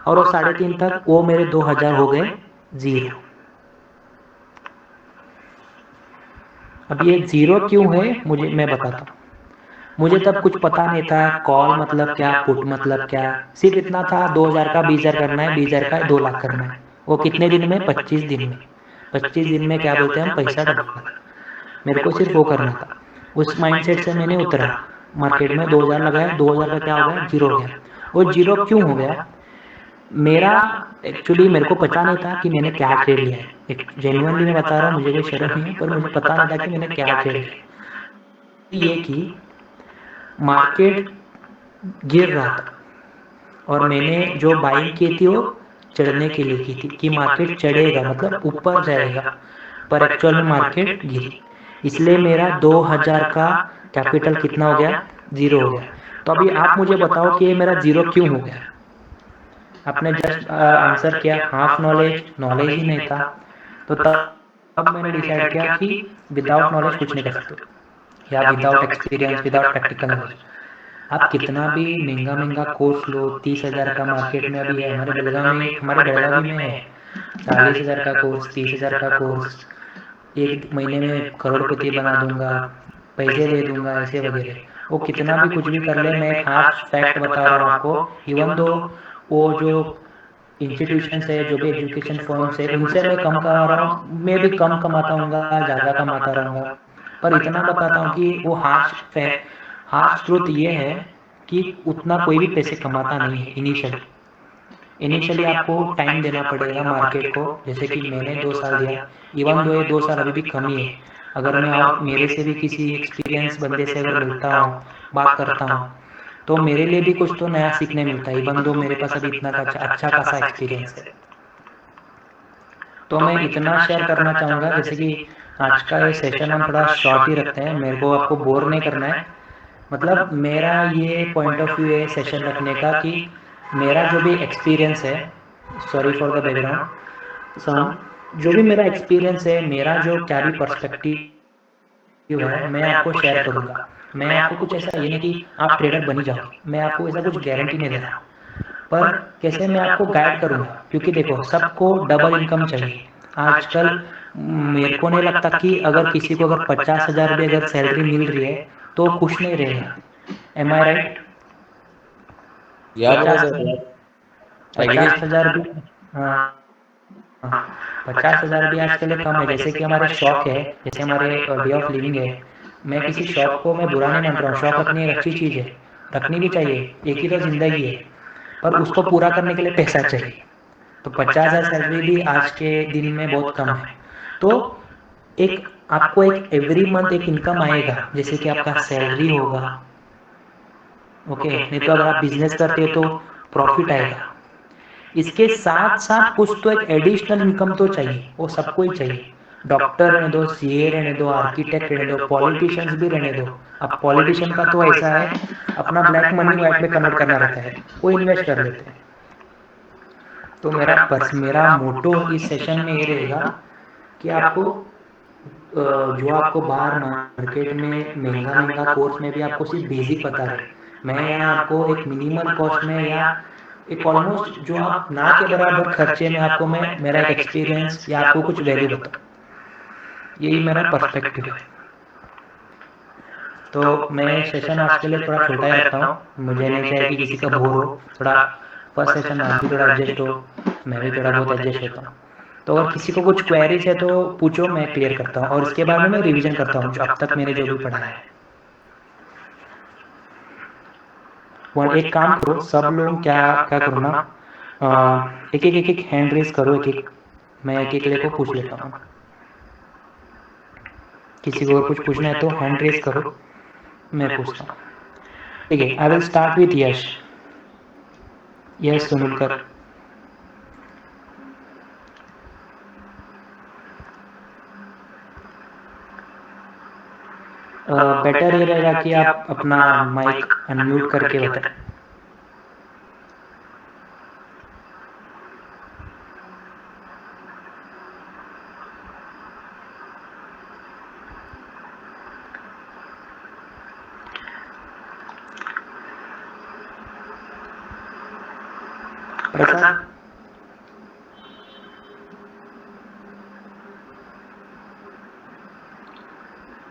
और वो 3:30 तक वो मेरे 2000 हो गए जीरो। अब ये जीरो क्यों है मुझे मैं बताता हूँ। मुझे तब कुछ पता नहीं था कॉल मतलब क्या, पुट मतलब क्या, सिर्फ इतना था 2000 का 20,000 करना है, 20,000 का 2 लाख करना है। वो कितने दिन में? 25 दिन में। 25 दिन में क्या बोलते हैं हम, पैसा डबल। मेरे को सिर्फ वो करना था। उस माइंडसेट से मैंने उतरा, मार्केट में 2000 लगाया, 2000 का क्या हो गया? जीरो हो गया। वो जीरो क्यों हो गया? मेरा एक्चुअली मेरे को पता नहीं था कि मैंने क्या ट्रेड लिया है। एक जेन्युइनली मैं बता रहा हूँ, मुझे कोई शर्म नहीं है, पर मुझे पता नहीं था कि मैंने क्या ट्रेड लिया है। ये कि मार्केट गिर रहा था और मैंने जो बाइंग की थी वो चढ़ने के लिए की थी कि मार्केट चढ़ेगा मतलब ऊपर जाएगा, पर एक्चुअल में मार्केट गिरी। इसलिए मेरा 2000 का कैपिटल कितना हो गया? जीरो हो गया। तो अभी आप मुझे बताओ कि ये मेरा जीरो क्यों हो गया? आपने जस्ट आंसर किया हाफ नॉलेज, नॉलेज ही नहीं था। तो तब मैंने डिसाइड किया कि विदाउट नॉलेज कुछ नहीं कर सकते, या without experience, without practical knowledge. आप कितना भी महंगा महंगा कोर्स लो, 30,000 का मार्केट में अभी है, हमारे बेलगावी में है 40,000 का कोर्स, 30,000 का कोर्स, एक महीने में करोड़पति बना दूंगा, पैसे दे दूंगा, ऐसे वगैरह। वो कितना भी कुछ भी कर ले, मैं एक हार्श फैक्ट बता रहा हूँ आपको। इवन दो वो जो इंस्टीट्यूशंस है, जो भी एजुकेशन फर्म्स है, उनसे मैं कम कमा रहा हूँ, मैं भी कम कमाता हूँ, ज़्यादा कमाता रहूँगा, पर इतना बताता हूँ कि वो हार्श ट्रूथ ये है कि उतना कोई भी पैसे कमाता नहीं है इनिशियली आपको टाइम देना पड़ेगा मार्केट को। जैसे कि मैंने 2 साल दिया, इवन दो ये 2 साल अभी भी कम ही है। अगर मैं और मेरे से भी किसी एक्सपीरियंस बंदे से अगर मिलता हूँ, बात करता हूँ, तो मेरे लिए भी कुछ तो नया सीखने मिलता है, इवन दो मेरे पास अभी इतना अच्छा खासा एक्सपीरियंस है। तो मैं इतना शेयर करना चाहूँगा, जैसे कि आज का ये सेशन हम थोड़ा शॉर्ट ही रखते हैं, मेरे को आपको बोर नहीं करना है। मतलब मेरा ये पॉइंट ऑफ व्यू है सेशन रखने का कि मेरा जो भी एक्सपीरियंस है, sorry for the background sound, जो भी मेरा एक्सपीरियंस है, मेरा जो क्या भी पर्सपेक्टिव है, मैं आपको शेयर करूँगा। मैं आपको कुछ ऐसा ये नहीं कि आप ट्रेडर बन ही जाओ, मैं आपको ऐसा कुछ गारंटी नहीं दे रहा, पर कैसे मैं आपको गाइड करूँगा। क्योंकि देखो, सबको डबल इनकम चाहिए आजकल। मेरे को नहीं लगता कि अगर किसी को अगर 50,000 रुपये अगर सैलरी मिल रही है तो खुश नहीं रहेगा। एम आई राइट? या ब्रो सर, 50,000 रुपये, हाँ, 50,000 भी आजकल एक कम है। जैसे कि हमारे शौक है, जैसे हमारे वे ऑफ लिविंग है, मैं किसी शौक को मैं बुरा नहीं मान रहा हूँ, शौक रखनी एक अच्छी चीज़ है, रखनी भी चाहिए, एक ही तो जिंदगी है, पर उसको पूरा करने के लिए पैसा चाहिए। तो 50,000 सैलरी भी आज के दिन में बहुत कम है। तो एक आपको एक एवरी मंथ एक इनकम आएगा, जैसे कि आपका सैलरी होगा, ओके। नहीं तो अगर आप बिजनेस करते हो तो प्रॉफिट आएगा। इसके साथ साथ कुछ तो एक एडिशनल इनकम तो चाहिए, वो सबको ही चाहिए। डॉक्टर रहने दो, सीए रहने दो, आर्किटेक्ट रहने दो, पॉलिटिशियंस भी रहने दो। अब पॉलिटिशियन का तो ऐसा है, अपना ब्लैक मनी व्हाइट में कन्वर्ट करना रहता है, वो इन्वेस्ट कर लेते हैं। तो मेरा मोटो इस सेशन में ये रहेगा कि आपको जो आपको बाहर मार्केट में महंगा महंगा कोर्स में भी आपको सिर्फ बेसिक बता रहे, मैं यहाँ आपको एक मिनिमल कॉस्ट में या एक ऑलमोस्ट जो आप ना के बराबर खर्चे में आपको मैं मेरा एक एक्सपीरियंस या आपको कुछ वैल्यू बताऊँ, यही मेरा पर्सपेक्टिव है। तो मैं सेशन आज के लिए थोड़ा छोटा ही रखता हूँ, मुझे नहीं चाहिए कि किसी का बोर हो। थोड़ा फर्स्ट सेशन आप भी थोड़ा एडजस्ट हो, मैं भी थोड़ा बहुत एडजस्ट होता हूँ। तो अगर किसी को कुछ क्वेरीज है तो पूछो, मैं क्लियर करता हूँ, और इसके बाद में मैं रिवीजन करता हूँ जो अब तक मैंने जो भी पढ़ा है। एक काम करो सब लोग, क्या क्या करो ना, एक एक हैंड रेज करो, मैं एक को पूछ लेता हूँ। किसी को और कुछ पूछना है तो हैंड रेज करो, मैं पूछता हूँ। ठीक है, I will start with Yash. Yash Sunulkar. Better ये रहेगा कि आप अपना माइक अनम्यूट करके बताएं। प्रसाद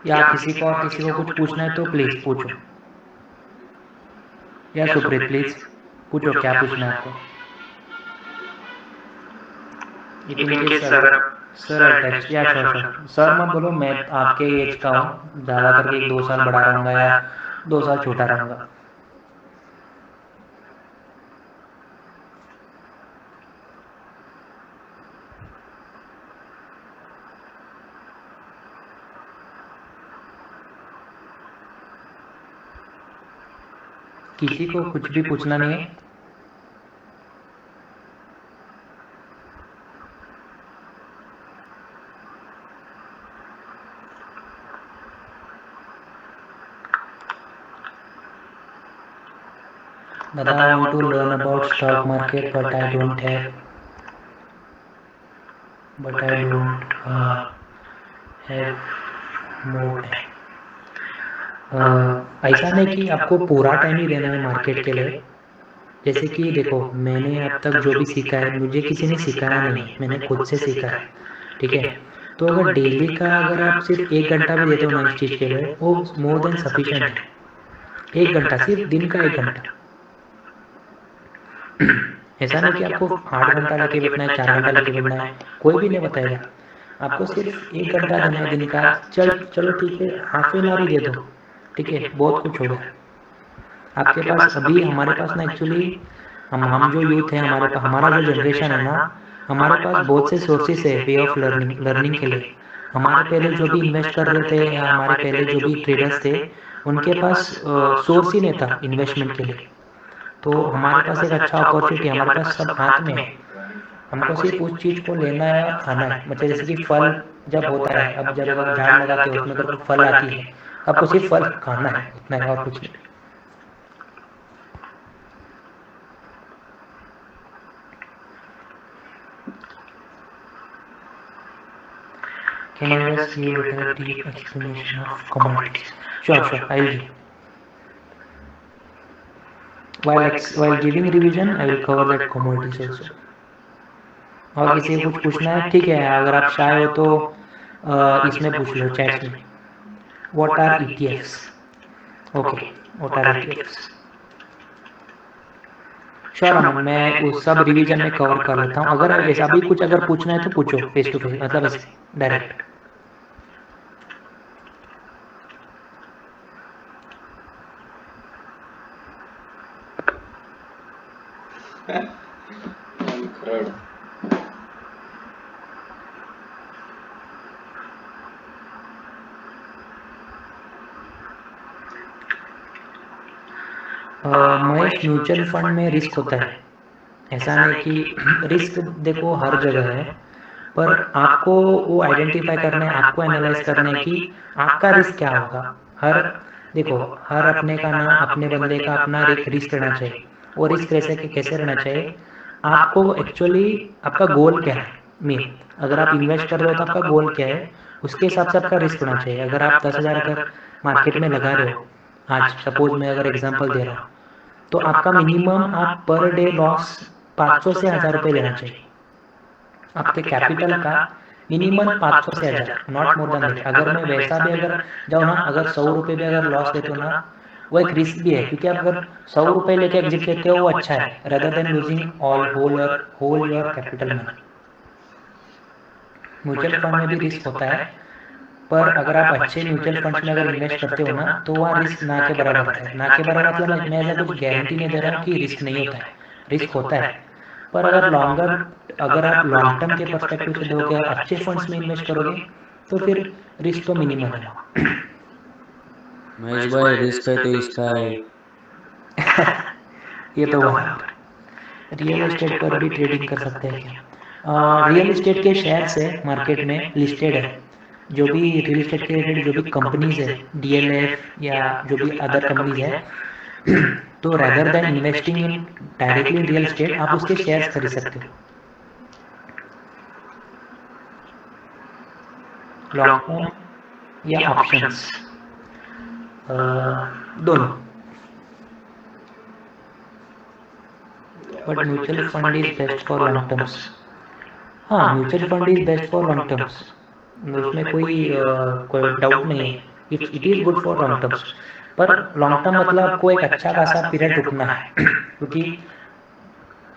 या किसी को कुछ पूछना है तो प्लीज पूछो। या सुप्रीत प्लीज पूछो क्या पूछना है आपको। If in case sir text या श्योर सर मत बोलो, मैं आपके एज का हूँ, ज़्यादा करके 1-2 साल बड़ा रहूँगा या 2 साल छोटा रहूँगा। किसी को कुछ भी पूछना नहीं है। Dada, I want to learn about stock market, but I don't have more time. ऐसा नहीं कि आपको पूरा टाइम ही देना है मार्केट के लिए। जैसे कि देखो, मैंने अब तक जो भी सीखा है मुझे किसी ने सिखाया नहीं, मैंने खुद से सीखा है, ठीक है। तो अगर डेली का अगर आप सिर्फ 1 घंटा भी देते हो ना इस चीज़ के लिए, वो मोर देन सफिशिएंट है। 1 घंटा, सिर्फ दिन का 1 घंटा। ऐसा नहीं कि आपको 8 घंटा लेके बैठना है, 4 घंटा लेके बैठना है, कोई भी नहीं बताएगा। आपको सिर्फ 1 घंटा देना है दिन का। चलो ठीक है, हाफ एन आवर ही दे दो, ठीक है, बहुत कुछ हो गया आपके पास। अभी हमारे पास ना एक्चुअली हम जो यूथ है, हमारे पास, हमारा जो जनरेशन है ना, हमारे पास बहुत से सोर्सेस है वे ऑफ लर्निंग के लिए। हमारे पहले जो भी इन्वेस्ट कर रहे थे या हमारे पहले जो भी ट्रेडर्स थे, उनके पास सोर्स ही नहीं था इन्वेस्टमेंट के लिए। तो हमारे पास एक अच्छा अपॉर्चुनिटी, हमारे पास सब हाथ में है। हमको सिर्फ उस चीज़ को लेना है और खाना है। मतलब जैसे कि फल जब होता है, अब जब आप झाड़ लगाते हो उसमें अगर फल आती है, आपको सिर्फ फल खाना है, उतना है और कुछ नहीं। Can you just give a deep explanation of commodities? Sure, I will give. While giving revision, I will cover that commodities also. और किसी को कुछ पूछना है, ठीक है, अगर आप शाय हो तो इसमें पूछ लो, चैट में। What are ETFs? Okay, what are ETFs? Sure Aman, मैं उस सब रिवीजन में कवर कर लेता हूँ। अगर ऐसा भी कुछ अगर पूछना है तो पूछो फेस टू फेस, मतलब ऐसे डायरेक्ट। महेश, म्यूचुअल फंड में रिस्क होता है, ऐसा नहीं कि रिस्क देखो हर जगह है, पर आपको वो आइडेंटिफाई करना है, आपको एनालाइज करना है कि आपका रिस्क क्या होगा। देखो हर अपने का ना, अपने बंदे का अपना रिस्क रहना चाहिए। वो रिस्क कैसे रहना चाहिए, आपको एक्चुअली आपका गोल क्या है। मेन अगर आप इन्वेस्ट कर रहे हो तो आपका गोल क्या है, उसके हिसाब से आपका रिस्क होना चाहिए। अगर आप 10,000 अगर मार्केट में लगा रहे हो, आज सपोज मैं अगर एग्जांपल दे रहा हूँ, तो आपका मिनिमम आप पर डे लॉस 500 से 1,000 रुपये लेना चाहिए। आपके कैपिटल का मिनिमम 500 से 1,000, नॉट मोर देन दैट। अगर मैं वैसा भी अगर जाऊँ ना, अगर 100 रुपये भी अगर लॉस देते हो ना, वो एक रिस्क भी है, क्योंकि आप अगर 100 रुपये लेके एग्जिट लेते हो वो अच्छा है, rather than losing whole your capital money. Mutual fund में भी रिस्क होता है, पर अगर आप अच्छे म्यूचुअल फंड्स में अगर इन्वेस्ट करते हो ना, तो वहाँ रिस्क ना के बराबर है। ना के बराबर मतलब मैं ऐसा कुछ गारंटी नहीं दे रहा हूँ कि रिस्क नहीं होता है, रिस्क होता है। पर अगर आप लॉन्ग टर्म के पर्सपेक्टिव से देखोगे, अच्छे फंड्स में इन्वेस्ट करोगे तो फिर रिस्क तो मिनिमम है। महेश भाई, रिस्क है तो इसका है। ये तो रियल एस्टेट पर भी ट्रेडिंग कर सकते हैं क्या? रियल एस्टेट के शेयर्स है मार्केट में लिस्टेड है। जो भी रियल एस्टेट के रिलेटेड जो भी कंपनीज है, DLF या जो भी अदर कंपनीज है, तो rather than investing in directly in real estate, आप उसके शेयर्स खरीद सकते हो। लॉन्ग टर्म या ऑप्शंस, दोनों। But mutual fund is best for long terms. हाँ, mutual fund is best for long terms, उसमें कोई डाउट नहीं है। It is good for long terms, पर लॉन्ग टर्म मतलब आपको एक अच्छा खासा पीरियड रुकना है क्योंकि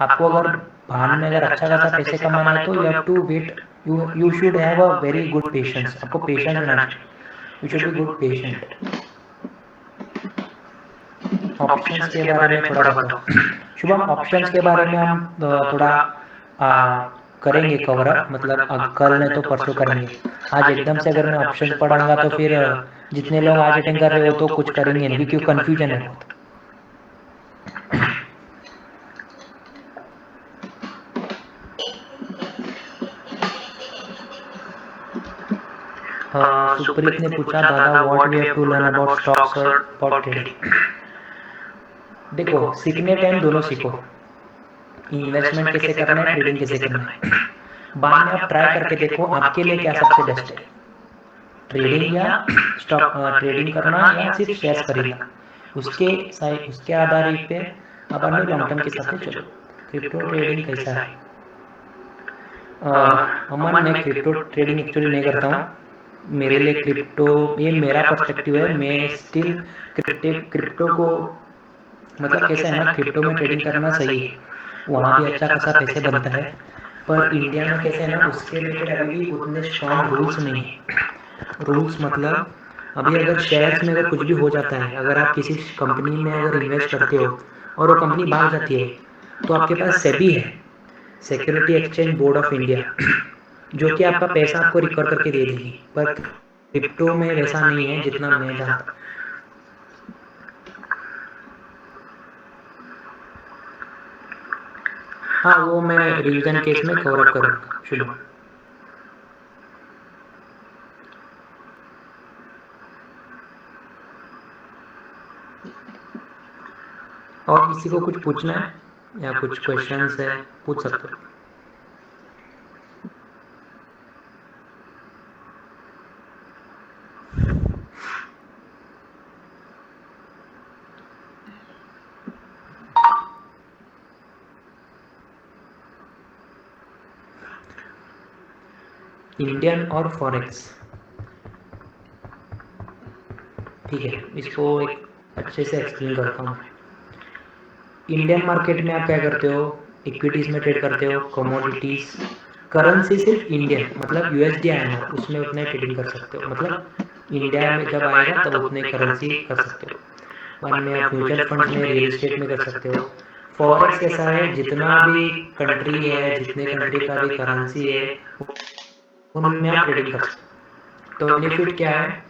आपको अगर भान में अगर अच्छा खासा पैसे कमाना है तो you have to wait, you should have a very good patience, आपको पेशेंस रहना चाहिए, you should be good patient. Options के बारे में थोड़ा बताओ शुभम। ऑप्शंस के बारे में हम थोड़ा करेंगे कवर अप, मतलब कल नहीं तो परसों करेंगे। आज एकदम से अगर मैं ऑप्शंस पढ़ाऊंगा तो फिर जितने लोग आज अटेंड कर रहे हो तो कुछ करेंगे नहीं क्योंकि कंफ्यूजन है बहुत। सुप्रीत ने पूछा दादा what we have to learn about stocks और अबाउट ट्रेडिंग। देखो, सीखने टाइम दोनों सीखो, इन्वेस्टमेंट कैसे करना है, ट्रेडिंग कैसे करना है। बाद में आप ट्राई करके देखो आपके लिए क्या सबसे बेस्ट है, ट्रेडिंग या स्टॉक ट्रेडिंग करना या सिर्फ शेयर्स खरीदना। उसके आधार पे आप अन्य लॉन्ग टर्म के हिसाब से चलो। क्रिप्टो ट्रेडिंग कैसा है? अमन, मैं क्रिप्टो ट्रेडिंग एक्चुअली नहीं करता हूँ। मेरे लिए क्रिप्टो, ये मेरा पर्सपेक्टिव है, मैं स्टिल क्रिप्टो को मतलब कैसा है ना, क्रिप्टो में ट्रेडिंग करना सही है, वहाँ भी अच्छा खासा पैसे बनता है, पर इंडिया में कैसे है ना, उसके रिलेटेड अभी भी उतने स्ट्रॉन्ग रूल्स नहीं है। रूल्स मतलब अभी अगर शेयर्स में अगर कुछ भी हो जाता है, अगर आप किसी कंपनी में अगर इन्वेस्ट करते हो और वो कंपनी भाग जाती है तो आपके पास सेबी है, security exchange board of India, जो कि आपका पैसा आपको रिकवर करके दे देगी। पर क्रिप्टो में वैसा नहीं है जितना मैं जानता। हाँ, वो मैं रिवीजन केस में कवर अप करूँगा। शुभ, और किसी को कुछ पूछना है या कुछ क्वेश्चंस है पूछ सकते हो। इंडियन और फॉरेक्स, ठीक है, इसको एक अच्छे से एक्सप्लेन करता हूँ। इंडियन मार्केट में आप क्या करते हो, इक्विटीज़ में ट्रेड करते हो, कमोडिटीज़, करेंसी सिर्फ इंडियन मतलब यूएसडी INR, उसमें उतने ट्रेडिंग कर सकते हो, मतलब इंडिया में जब आएगा तब उतने करेंसी कर सकते हो। बाद में आप म्यूचुअल फंड्स में, रियल एस्टेट में कर सकते हो। फॉरेक्स कैसा है, जितना भी कंट्री है, जितने कंट्री का भी करेंसी है उनमें आप ट्रेडिंग कर सकते हो। तो बेनिफिट क्या है,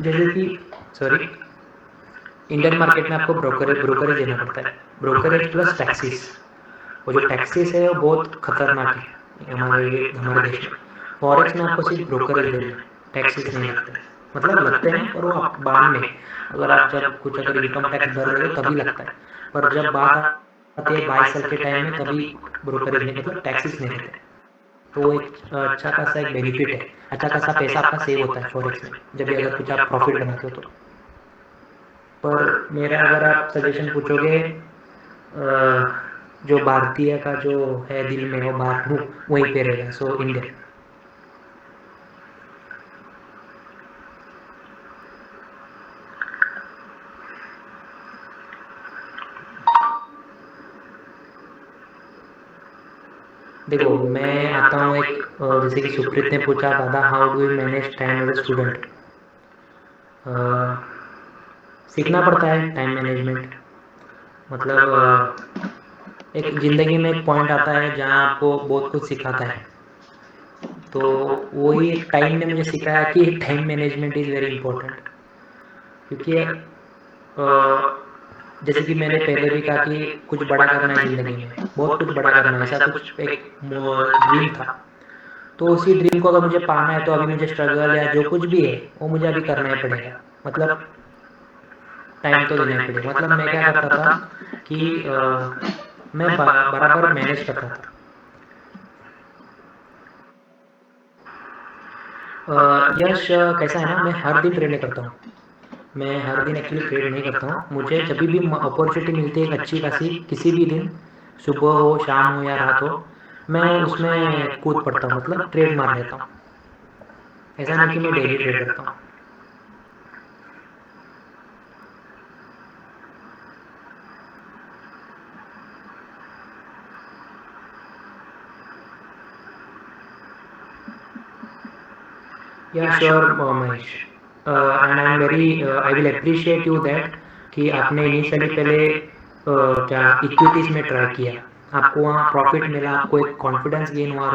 जैसे कि सॉरी, इंडियन मार्केट में आपको ब्रोकरेज देना पड़ता है, ब्रोकरेज प्लस टैक्सेस। वो जो टैक्सेस है वो बहुत खतरनाक है हमारे देश में। फॉरेक्स में आपको सिर्फ ब्रोकरेज देना है, टैक्सेस नहीं लगते, मतलब लगते हैं पर वो बाद में, अगर आप जब कुछ अगर इनकम टैक्स भर रहे हो तभी लगता है, पर जब बात आती है बाई सेल के टाइम में तभी ब्रोकरेज नहीं, मतलब टैक्सेस नहीं रहते। तो एक अच्छा खासा एक बेनिफिट है, अच्छा खासा पैसा आपका सेव होता है फॉरेक्स में, जब भी अगर कुछ आप प्रॉफिट बनाते हो तो। पर मेरा अगर आप सजेशन पूछोगे, जो भारतीय का जो है दिल में वो बाहर हूँ वहीं पे रहेगा, सो इंडिया। देखो, मैं आता हूँ एक जैसे कि सुप्रीत ने पूछा दादा how do you manage time as a student. सीखना पड़ता है टाइम मैनेजमेंट, मतलब एक ज़िंदगी में एक पॉइंट आता है जहाँ आपको बहुत कुछ सिखाता है, तो वही एक टाइम ने मुझे सिखाया कि time management is very important. क्योंकि जैसे कि मैंने पहले भी कहा कि कुछ बड़ा करना है ज़िंदगी में, बहुत कुछ बड़ा करना है, ऐसा कुछ एक ड्रीम था, तो उसी ड्रीम को अगर मुझे पाना है तो अभी मुझे स्ट्रगल या जो कुछ भी है वो मुझे अभी करना ही पड़ेगा, मतलब टाइम तो देना ही पड़ेगा। मतलब मैं क्या करता था कि मैं बराबर मैनेज करता था। यश कैसा है ना, मैं हर दिन ट्रेनिंग करता हूँ, मैं हर दिन एक्चुअली ट्रेड नहीं करता हूँ, मुझे जब भी अपॉर्चुनिटी मिलती है एक अच्छी खासी, किसी भी दिन सुबह हो शाम हो या रात हो, मैं उसमें कूद पड़ता हूँ, मतलब ट्रेड मार लेता हूँ। ऐसा नहीं कि मैं डेली ट्रेड करता हूँ। या sure Mahesh, and I am very I will appreciate you that कि आपने इनिशियली पहले क्या इक्विटीज़ में ट्राई किया, आपको वहाँ प्रॉफिट मिला, आपको एक कॉन्फिडेंस गेन हुआ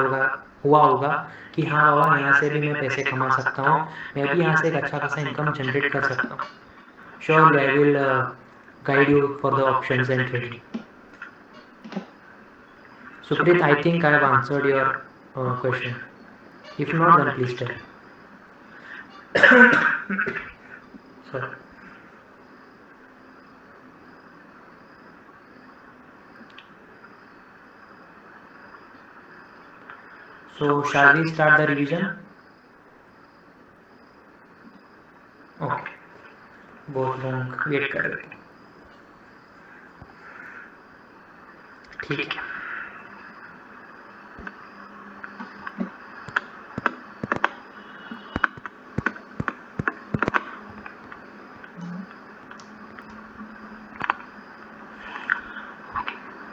होगा कि हाँ बाबा यहाँ से भी मैं पैसे कमा सकता हूँ, मैं भी यहाँ से एक अच्छा खासा इनकम जनरेट कर सकता हूँ। Surely I will guide you for the options and trading. Sukrit, I think I have answered your question. If not, then please tell. Sorry. So, shall we start the revision? Okay. बहुत लोग वेट कर रहे थे। ठीक है।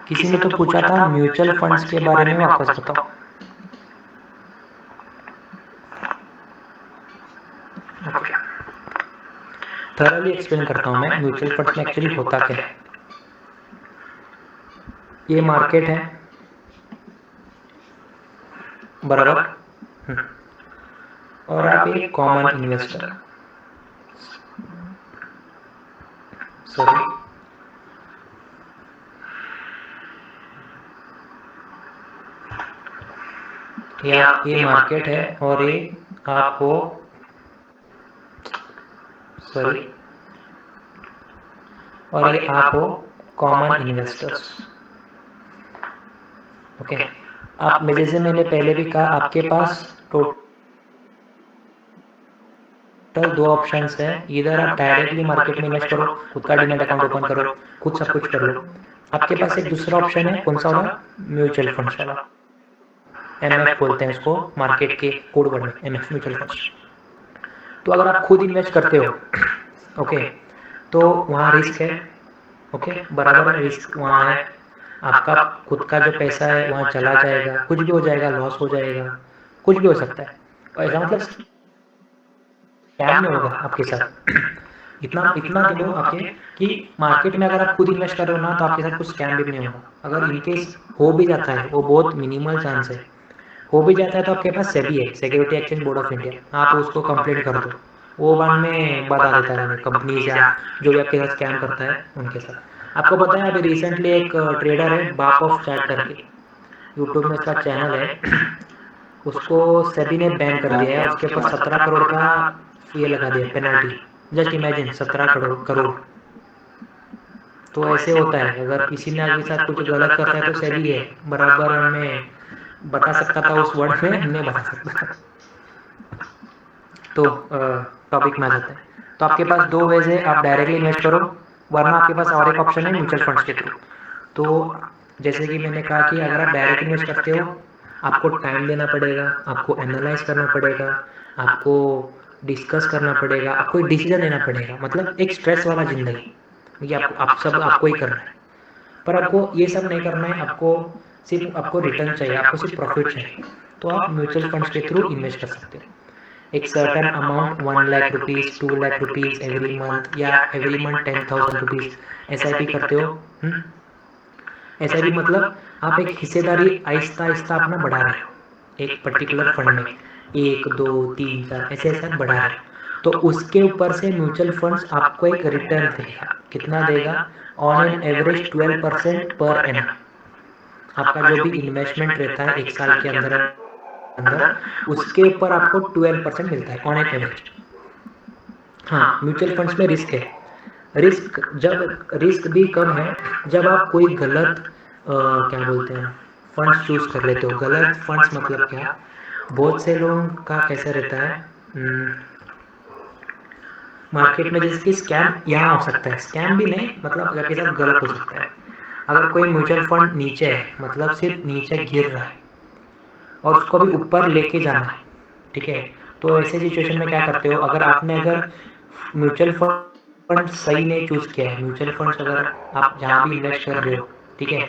किसी ने तो पूछा था म्यूचुअल फंड्स के बारे में, वापस बताओ। ओके, थोरली एक्सप्लेन करता हूँ मैं म्यूचुअल फंड्स में एक्चुअली होता क्या है। ये मार्केट है बराबर, और आप एक कॉमन इन्वेस्टर, सॉरी ये मार्केट है और ये आप हो, सॉरी, और ये आप हो कॉमन इन्वेस्टर्स। ओके, आप में जैसे मैंने पहले भी कहा, आपके पास टोटल दो ऑप्शंस है, इधर आप डायरेक्टली मार्केट में इन्वेस्ट करो, खुद का डीमैट अकाउंट ओपन करो, खुद सब कुछ कर लो। आपके पास एक दूसरा ऑप्शन है, कौन सा वाला? म्यूचुअल फंड्स वाला, एमएफ बोलते हैं उसको मार्केट के कोड वर्ड में, एमएफ म्यूचुअल फंड्स। तो अगर आप खुद इन्वेस्ट करते हो, ओके, तो वहाँ रिस्क है, ओके, बराबर है, रिस्क वहाँ है। आपका खुद का जो पैसा है वहाँ चला जाएगा, कुछ भी हो जाएगा, लॉस हो जाएगा, कुछ भी हो सकता है। ऐसा मतलब स्कैम नहीं होगा आपके साथ। इतना इतना दिलो आपके कि मार्केट में अगर आप खुद इन्वेस्ट कर रहे हो ना, तो आपके साथ कुछ स्कैम भी नहीं होगा। अगर इनकेस हो भी जाता है, वो बहुत मिनिमल चांस है, हो भी जाता है, तो आपके पास सेबी है, security exchange board of India, आप उसको कंप्लेंट कर दो, वो बाद में बता देता है कंपनीज या जो भी आपके साथ स्कैम करता है उनके साथ। आपको पता है अभी रिसेंटली एक ट्रेडर है बाप ऑफ चैट करके, यूट्यूब में उसका चैनल है, उसको सेबी ने बैन कर दिया है, उसके ऊपर 17 करोड़ का ये लगा दिया पेनल्टी। Just imagine 17 crore. तो ऐसे होता है, अगर किसी ने आपके साथ कुछ गलत करता है तो सेबी है, बराबर हमें बता सकता था उस वर्ड में, नहीं बता सकता। तो टॉपिक में आ जाते हैं। तो आपके पास दो वेज है, आप डायरेक्टली इन्वेस्ट करो, वरना आपके पास और एक ऑप्शन है म्यूचुअल फंड्स के थ्रू। तो जैसे कि मैंने कहा कि अगर आप डायरेक्ट इन्वेस्ट करते हो, आपको टाइम देना पड़ेगा, आपको एनालाइज करना पड़ेगा, आपको डिस्कस करना पड़ेगा, आपको एक डिसीजन लेना पड़ेगा, मतलब एक स्ट्रेस वाला जिंदगी, ये आपको ही करना है। पर आपको ये सब नहीं करना है, आपको रिटर्न चाहिए, आपको सिर्फ प्रॉफिट चाहिए, तो आप म्यूचुअल फंड्स के थ्रू इन्वेस्ट कर सकते हो। एक certain amount 1 lakh rupees, 2 lakh rupees every month, या एवरी मंथ 10,000 रुपीज SIP करते हो। SIP मतलब आप एक हिस्सेदारी आहिस्ता आहिस्ता अपना बढ़ा रहे हो एक पर्टिकुलर फंड में, 1 2 3 4 ऐसे ऐसा बढ़ा रहे हो, तो उसके ऊपर से म्यूचुअल फंड्स आपको एक रिटर्न देगा। कितना देगा? On an average 12% per annum. आपका जो भी इन्वेस्टमेंट रहता है एक साल के अंदर उसके ऊपर आपको 12% मिलता है ऑन एन एवरेज। हाँ, म्यूचुअल फंड्स में रिस्क है, रिस्क भी कम है जब आप कोई गलत क्या बोलते हैं फंड्स चूज कर लेते हो। गलत फंड्स मतलब क्या? बहुत से लोगों का कैसा रहता है, मार्केट में जैसे कि स्कैम यहाँ हो सकता है, स्कैम भी नहीं मतलब आपके साथ गलत हो सकता है। अगर कोई म्यूचुअल फंड नीचे है, मतलब सिर्फ नीचे गिर रहा है और उसको भी ऊपर लेके जाना है, ठीक है, तो ऐसे सिचुएशन में क्या करते हो, अगर म्यूचुअल फंड सही नहीं चूज किया है, म्यूचुअल फंड्स अगर आप जहाँ भी इन्वेस्ट कर रहे हो, ठीक है,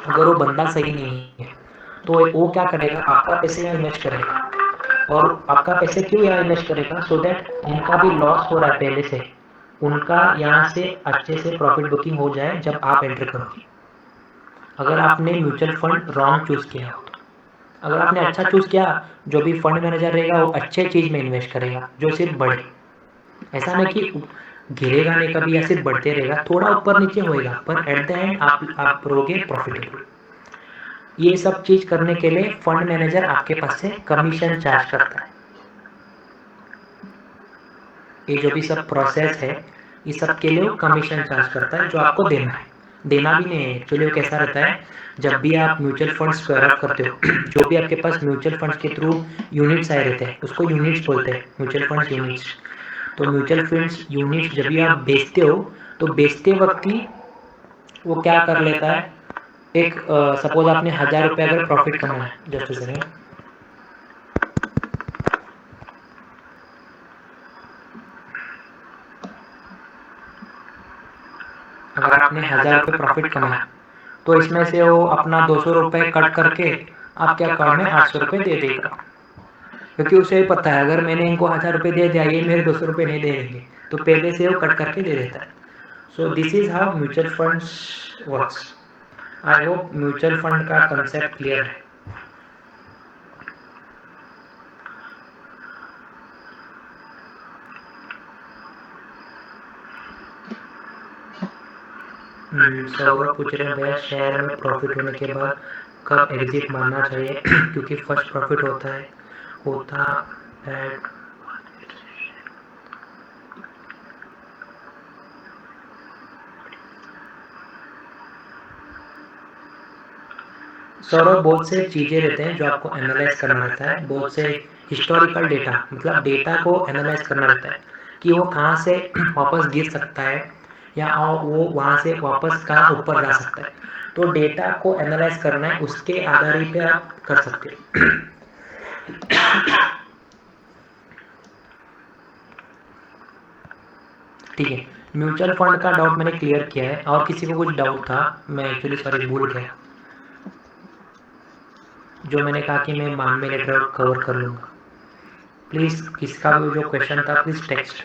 अगर वो बंदा सही नहीं है तो वो क्या करेगा, आपका पैसे यहाँ इन्वेस्ट करेगा। और आपका पैसे क्यों यहाँ इन्वेस्ट करेगा, सो दैट उनका भी लॉस हो रहा है पहले से, उनका यहाँ से अच्छे से प्रॉफिट बुकिंग हो जाए जब आप एंटर करोगे। अगर आपने म्यूचुअल फंड रॉन्ग चूज किया हो, अगर आपने अच्छा चूज किया, जो भी फंड मैनेजर रहेगा वो अच्छे चीज में इन्वेस्ट करेगा जो सिर्फ बढ़े, ऐसा नहीं कि गिरेगा नहीं कभी या सिर्फ बढ़ते रहेगा, थोड़ा ऊपर नीचे होएगा पर एट द एंड आप रहोगे प्रॉफिटेबल। ये सब चीज करने के लिए फंड मैनेजर आपके पास से कमीशन चार्ज करता है। ये जो भी सब प्रोसेस है, इस सब के लिए वो कमीशन चार्ज करता है जो आपको देना है। देना भी नहीं है एक्चुअली, वो कैसा रहता है, जब भी आप म्यूचुअल फंड स्क्वायर ऑफ करते हो, जो भी आपके पास म्यूचुअल फंड्स के थ्रू यूनिट्स आए रहते हैं उसको यूनिट्स बोलते हैं, म्यूचुअल फंड्स यूनिट्स। तो म्यूचुअल फंड्स यूनिट्स जब भी आप बेचते हो, तो बेचते वक्त ही वो क्या कर लेता है, एक सपोज आपने 1000 रुपये अगर प्रॉफिट कमाया, जस्ट सेकेंड, अगर आपने 1000 रुपये प्रॉफिट कमाया तो इसमें से वो अपना 200 रुपये कट करके आपके अकाउंट में 800 रुपये दे देगा, क्योंकि उसे ही पता है अगर मैंने इनको 1000 रुपये दे दिया ये मेरे 200 रुपये नहीं दे देंगे, तो पहले से वो कट करके दे देता है। So this is how mutual funds works. I hope mutual fund का कंसेप्ट क्लियर है। सौरभ पूछ रहे हैं भैया शेयर में प्रॉफिट होने के बाद कब एग्जिट मारना चाहिए क्योंकि फर्स्ट प्रॉफिट होता है। सौरभ बहुत से चीज़ें रहते हैं जो आपको एनालाइज करना रहता है, बहुत से हिस्टोरिकल डेटा, मतलब डेटा को एनालाइज करना रहता है कि वो कहाँ से वापस गिर सकता है या वो वहाँ से वापस कहाँ ऊपर जा सकता है। तो डेटा को एनालाइज करना है, उसके आधार पे आप कर सकते हो। ठीक है, म्यूचुअल फंड का डाउट मैंने क्लियर किया है, और किसी को कुछ डाउट था, मैं एक्चुअली सॉरी भूल गया, जो मैंने कहा कि मैं बाद में लेटर कवर कर लूँगा। प्लीज़ किसका भी जो क्वेश्चन था प्लीज़ टेक्स्ट।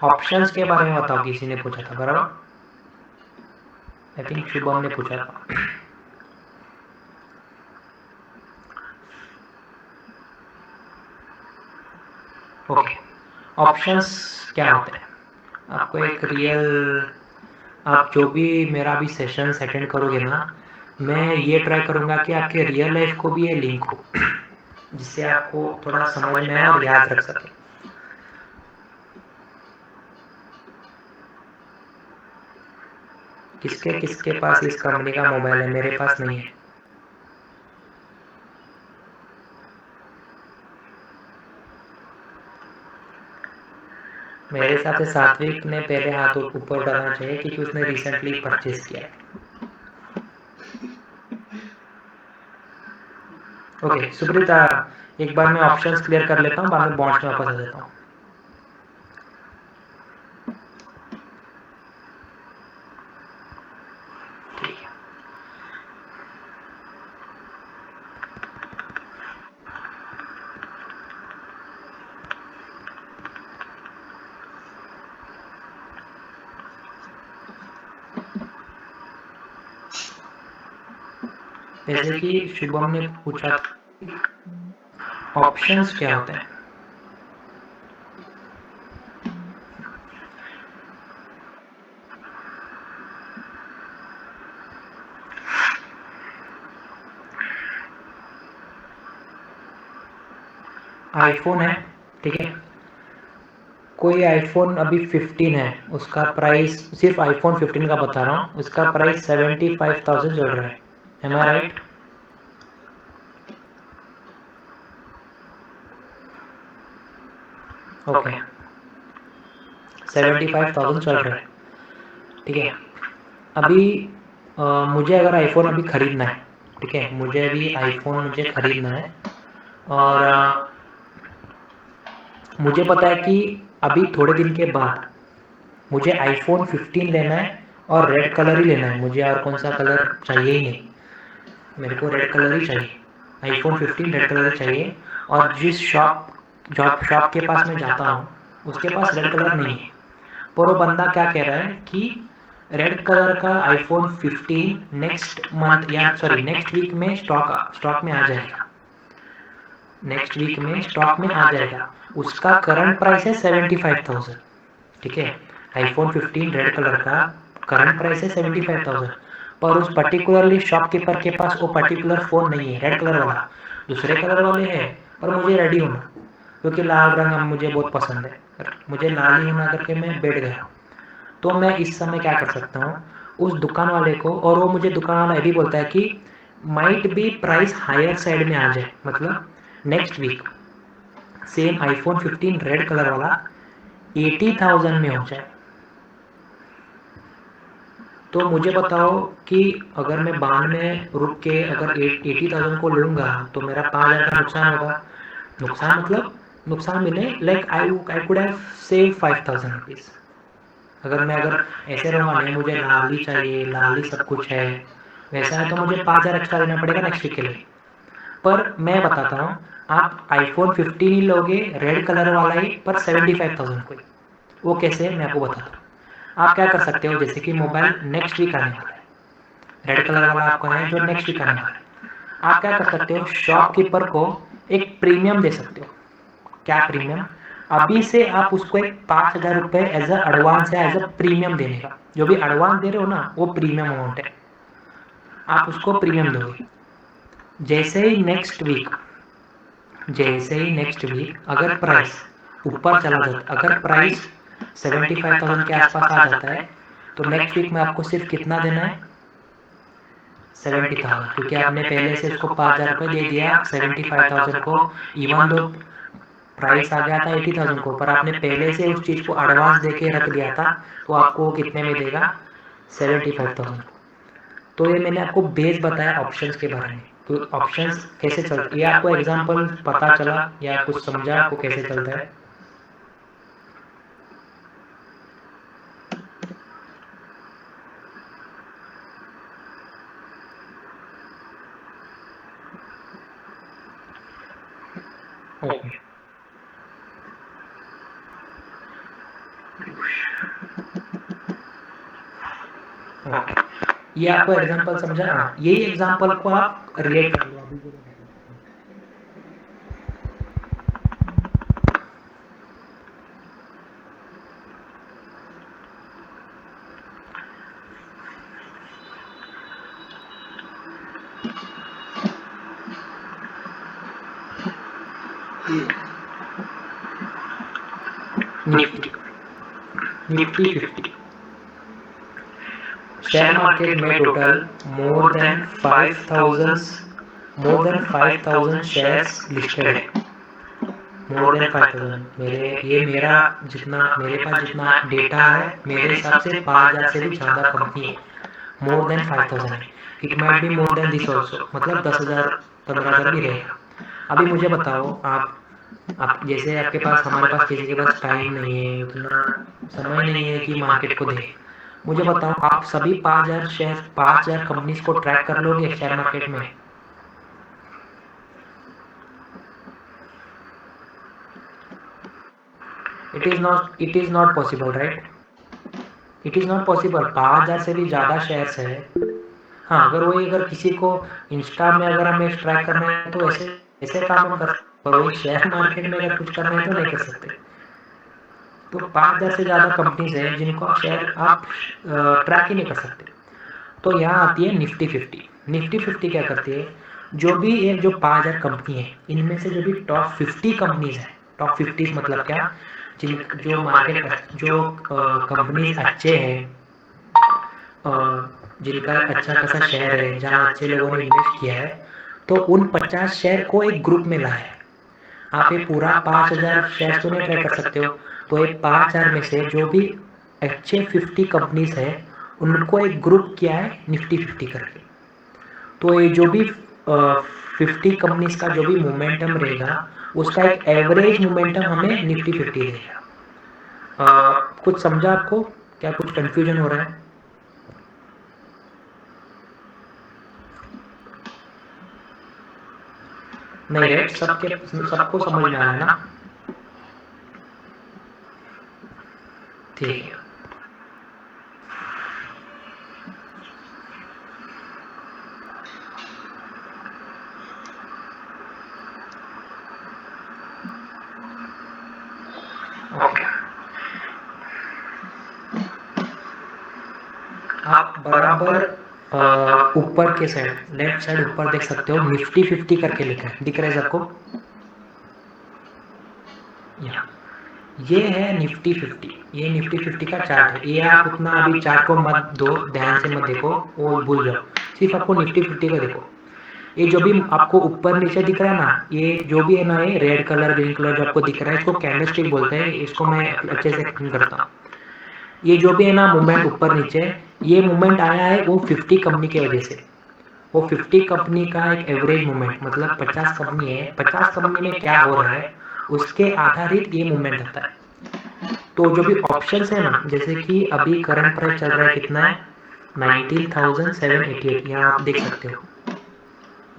ऑप्शंस के बारे में बताओ, किसी ने पूछा था बराबर, आई थिंक शुभम ने पूछा था। ओके, ऑप्शंस क्या होते हैं, आपको एक रियल, आप जो भी मेरा भी सेशंस अटेंड करोगे ना, मैं ये ट्राई करूँगा कि आपके रियल लाइफ को भी ये लिंक हो, जिससे आपको थोड़ा समझ में आए और याद रख सके। किसके किसके पास इस कंपनी का मोबाइल है, मेरे पास नहीं है। मेरे हिसाब से सात्विक ने पहले हाथ ऊपर उठाना चाहिए क्योंकि उसने रिसेंटली परचेज किया है। ओके सुब्रिता, एक बार मैं ऑप्शंस क्लियर कर लेता हूँ, बाद में बॉन्ड्स में वापस आ जाता हूँ। ठीक है, जैसे कि शुभम ने पूछा ऑप्शंस क्या होते हैं। आईफोन है, ठीक है। कोई आईफोन अभी 15 है, उसका प्राइस, सिर्फ आईफोन 15 का बता रहा हूँ, उसका प्राइस 75,000 चल रहा है। एम आई राइट? ओके, 75,000 चल रहा है, ठीक है। अभी मुझे अगर आईफोन अभी खरीदना है, ठीक है, मुझे अभी आईफोन मुझे खरीदना है, और मुझे पता है कि अभी थोड़े दिन के बाद मुझे आईफोन 15 लेना है और रेड कलर ही लेना है, मुझे और कौन सा कलर चाहिए ही नहीं, मेरे को रेड कलर ही चाहिए, आईफोन 15 रेड कलर चाहिए। और जिस शॉप के पास मैं जाता हूँ उसके पास रेड कलर नहीं है, पर वो बंदा क्या कह रहा है कि रेड कलर का आईफोन 15 नेक्स्ट मंथ, या सॉरी नेक्स्ट वीक में स्टॉक में आ जाएगा, नेक्स्ट वीक में स्टॉक में आ जाएगा। उसका करंट प्राइस है 75,000, ठीक है। आईफोन 15 रेड कलर का करंट प्राइस है 75,000, पर उस पर्टिकुलरली शॉपकीपर के पास वो पर्टिकुलर फ़ोन नहीं है रेड कलर वाला, दूसरे कलर वाले हैं, और मुझे रेडी होना, क्योंकि लाल रंग अब मुझे बहुत पसंद है, मुझे लाल ही होना करके मैं बैठ गया। तो मैं इस समय क्या कर सकता हूँ, उस दुकान वाले को, और वो मुझे दुकान वाला ये भी बोलता है कि might be price higher side में आ जाए, मतलब next week same iPhone 15 red colour वाला 80,000 में हो जाए। तो मुझे बताओ कि अगर मैं बांध में रुक के अगर 80,000 को लूँगा तो मेरा 5,000 का नुकसान होगा। नुकसान मतलब नुकसान मिले, like I could have save 5,000 rupees. अगर ऐसे रहूँगा, नहीं मुझे लाल ही चाहिए, लाल ही सब कुछ है, वैसा है तो मुझे 5,000 एक्स्ट्रा देना पड़ेगा नेक्स्ट वीक के लिए। पर मैं बताता हूँ, आप आईफोन 15 ही लोगे रेड कलर वाला ही, पर 75,000 को। वो कैसे है मैं आपको बताता हूँ। आप क्या कर सकते हो, जैसे कि मोबाइल नेक्स्ट वीक आने वाला है, रेड कलर वाला आपका है जो नेक्स्ट वीक आने वाला है, आप क्या कर सकते हो, शॉपकीपर को एक प्रीमियम दे सकते हो। क्या प्रीमियम? अभी से आप उसको एक 5,000 रुपये एज अ एडवांस है, एज अ प्रीमियम देने का। जो भी एडवांस दे रहे हो ना, वो प्रीमियम अमाउंट है, आप उसको प्रीमियम दोगे। जैसे ही नेक्स्ट वीक अगर प्राइस ऊपर चला जाता, अगर प्राइस 75,000 के आसपास आ जाता है, तो नेक्स्ट वीक में आपको सिर्फ कितना देना है, 70,000, क्योंकि आपने पहले से उसको 5,000 रुपये दे दिया 75,000 को। इवन दो प्राइस आ गया था 80,000 को, पर आपने पहले से उस चीज़ को एडवांस दे के रख दिया था, तो आपको कितने में देगा, 75,000। तो ये मैंने आपको बेस बताया ऑप्शंस के बारे में, तो ऑप्शंस कैसे चलते, ये आपको एग्जांपल पता चला या कुछ समझा आपको कैसे चलता है? ओके, ये आपको एग्जांपल समझा ना, यही एग्जांपल को आप रिलेट कर लो अभी जो मैं निफ्टी 50 शेयर मार्केट में total more than 5,000 shares listed है। मोर देन 5,000, मेरा जितना, मेरे पास जितना डेटा है, मेरे हिसाब से 5,000 से भी ज़्यादा कंपनी है। मोर देन 5,000 है, it might be more than this also, मतलब 10,000 15,000 भी रहेगा। अभी मुझे बताओ, आप जैसे आपके पास, हमारे पास किसी के पास टाइम नहीं है, उतना समय नहीं है कि मार्केट को देखें। मुझे बताओ, आप सभी 5,000 कंपनीज को ट्रैक कर लोगे शेयर मार्केट में? It is not possible, right? It is not possible. 5,000 से भी ज़्यादा शेयर्स है। हाँ, अगर किसी को इंस्टा में अगर हमें ट्रैक करना है तो ऐसे ऐसे काम हम कर, पर वही शेयर मार्केट में अगर कुछ करना है तो नहीं कर सकते। तो 5,000 से ज़्यादा कंपनीज है जिनको शेयर आप ट्रैक ही नहीं कर सकते। तो यहाँ आती है निफ्टी 50। निफ्टी 50 क्या करती है, जो भी ये जो 5,000 कंपनी है, इनमें से जो भी टॉप 50 कंपनीज है, टॉप 50 मतलब क्या, जिन जो मार्केट जो कंपनीज अच्छे हैं, जिनका अच्छा खासा शेयर है, जहाँ अच्छे लोगों ने इन्वेस्ट किया है, तो उन 50 शेयर को एक ग्रुप में लाया है। आप ये पूरा 5000 शेयर तो नहीं ट्रेड कर सकते हो, तो ये 5000 में से जो भी अच्छे 50 कंपनीज है उनको एक ग्रुप किया है निफ्टी 50 करके। तो ये जो भी 50 कंपनीज का जो भी मोमेंटम रहेगा उसका एक एवरेज मोमेंटम हमें निफ्टी 50 देगा। कुछ समझा आपको? क्या कुछ कंफ्यूजन हो रहा है? नहीं राइट, सबको समझ में आ रहा है ना? ठीक है। ओके, आप बराबर ऊपर के साइड, लेफ्ट साइड ऊपर देख सकते हो निफ्टी 50 करके लिखा है, दिख रहा है सबको? यहाँ ये है निफ्टी 50, ये निफ्टी 50 का चार्ट है। ये आप उतना अभी चार्ट को मत दो, ध्यान से मत देखो, वो भूल जाओ, सिर्फ आपको निफ्टी 50 को देखो। ये जो भी आपको ऊपर नीचे दिख रहा है ना, ये जो भी है ना, ये रेड कलर ग्रीन कलर जो आपको दिख रहा है, इसको कैंडलस्टिक बोलते हैं। इसको मैं अच्छे से एक्सप्लेन करता हूँ। ये जो भी है ना मूवमेंट ऊपर नीचे, ये मूवमेंट आया है वो 50 कंपनी की वजह से। वो 50 कंपनी का एक एवरेज मूवमेंट, मतलब 50 कंपनी है, 50 कंपनी में क्या हो रहा है उसके आधारित ये मूवमेंट आता है। तो जो भी ऑप्शंस है ना, जैसे कि अभी करंट प्राइस चल रहा है कितना है, 19,788, यहाँ आप देख सकते हो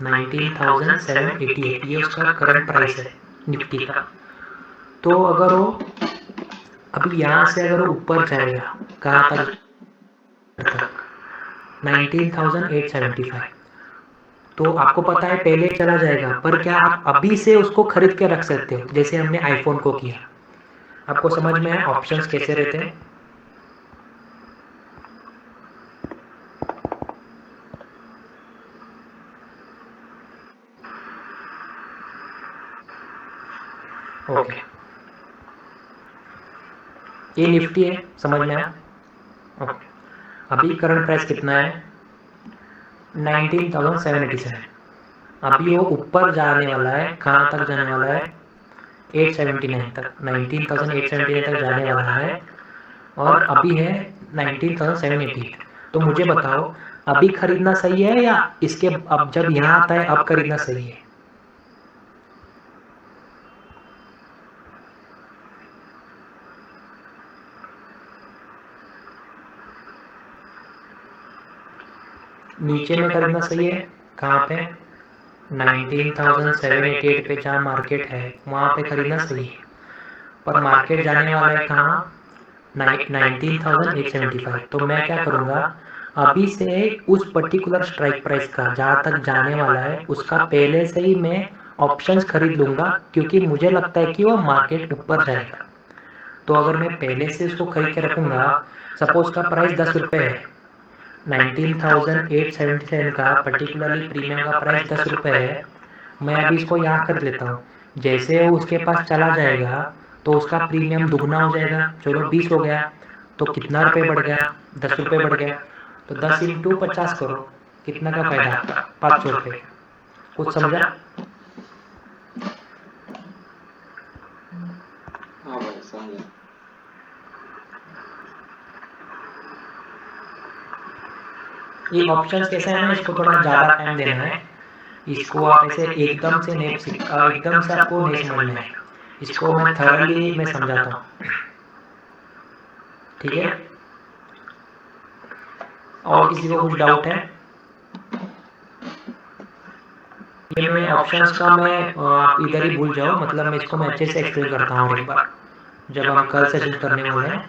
19,788, ये उसका करंट प्राइस है निफ्टी का। तो अगर वो अभी यहाँ से अगर वो ऊपर जाएगा कहाँ तक, 19,875, तो आपको पता है पहले चला जाएगा, पर क्या आप अभी से उसको खरीद के रख सकते हो, जैसे हमने आईफोन को किया? आपको समझ में है ऑप्शंस कैसे रहते हैं? ओके, ये निफ्टी है, समझ में आया? ओके, अभी करंट प्राइस कितना है, 19,787। अभी वो ऊपर जाने वाला है, कहाँ तक जाने वाला है, 879 तक, 19,879 तक जाने वाला है, और अभी है 19,788। तो मुझे बताओ अभी खरीदना सही है या इसके अब जब यहाँ आता है अब खरीदना सही है? नीचे में खरीदना सही है, कहाँ पे, 19,788 पे जहाँ मार्केट है वहाँ पे खरीदना सही है। पर मार्केट जाने वाला है कहाँ, 19,875। तो मैं क्या करूँगा, अभी से उस पर्टिकुलर स्ट्राइक प्राइस का जहाँ तक जाने वाला है उसका पहले से ही मैं ऑप्शंस खरीद लूँगा, क्योंकि मुझे लगता है कि वो मार्केट ऊपर जाएगा। तो अगर मैं पहले से उसको खरीद के रखूँगा, सपोज का प्राइस 10 रुपये है, 19,877 का पर्टिकुलरली प्रीमियम का प्राइस 10 रुपये है, मैं अभी इसको यहाँ खरीद लेता हूँ। जैसे वो उसके पास चला जाएगा तो उसका प्रीमियम दुगना हो जाएगा, चलो 20 हो गया, तो कितना रुपये बढ़ गया, 10 रुपये बढ़ गया। तो 10 इंटू 50 करो, कितना का फायदा आपका, 500 रुपये। कुछ समझा? हाँ भाई समझा। ये ऑप्शंस कैसा है ना, इसको थोड़ा ज़्यादा टाइम देना है। इसको आप ऐसे एकदम से नहीं एकदम से आपको नहीं समझ में आएगा। इसको मैं थरली मैं समझाता हूँ, ठीक है? और किसी को कुछ डाउट है? ये मैं ऑप्शंस का मैं आप इधर ही भूल जाओ, मतलब मैं इसको मैं अच्छे से एक्सप्लेन करता हूँ। और एक बार जब हम कल सेशन करने वाले हैं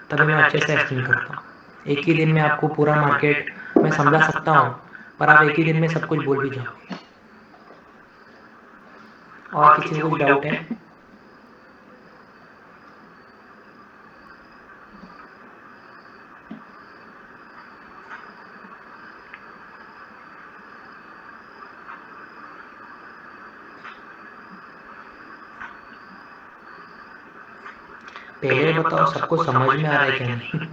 तभी मैं अच्छे से एक्सप्लेन करता हूँ। एक ही दिन में आपको पूरा मार्केट मैं समझा सकता हूँ, पर आप एक ही दिन में सब कुछ भूल भी जाओगे। और किसी को कुछ डाउट है? पहले बताओ सबको समझ में आ रहा है क्या नहीं?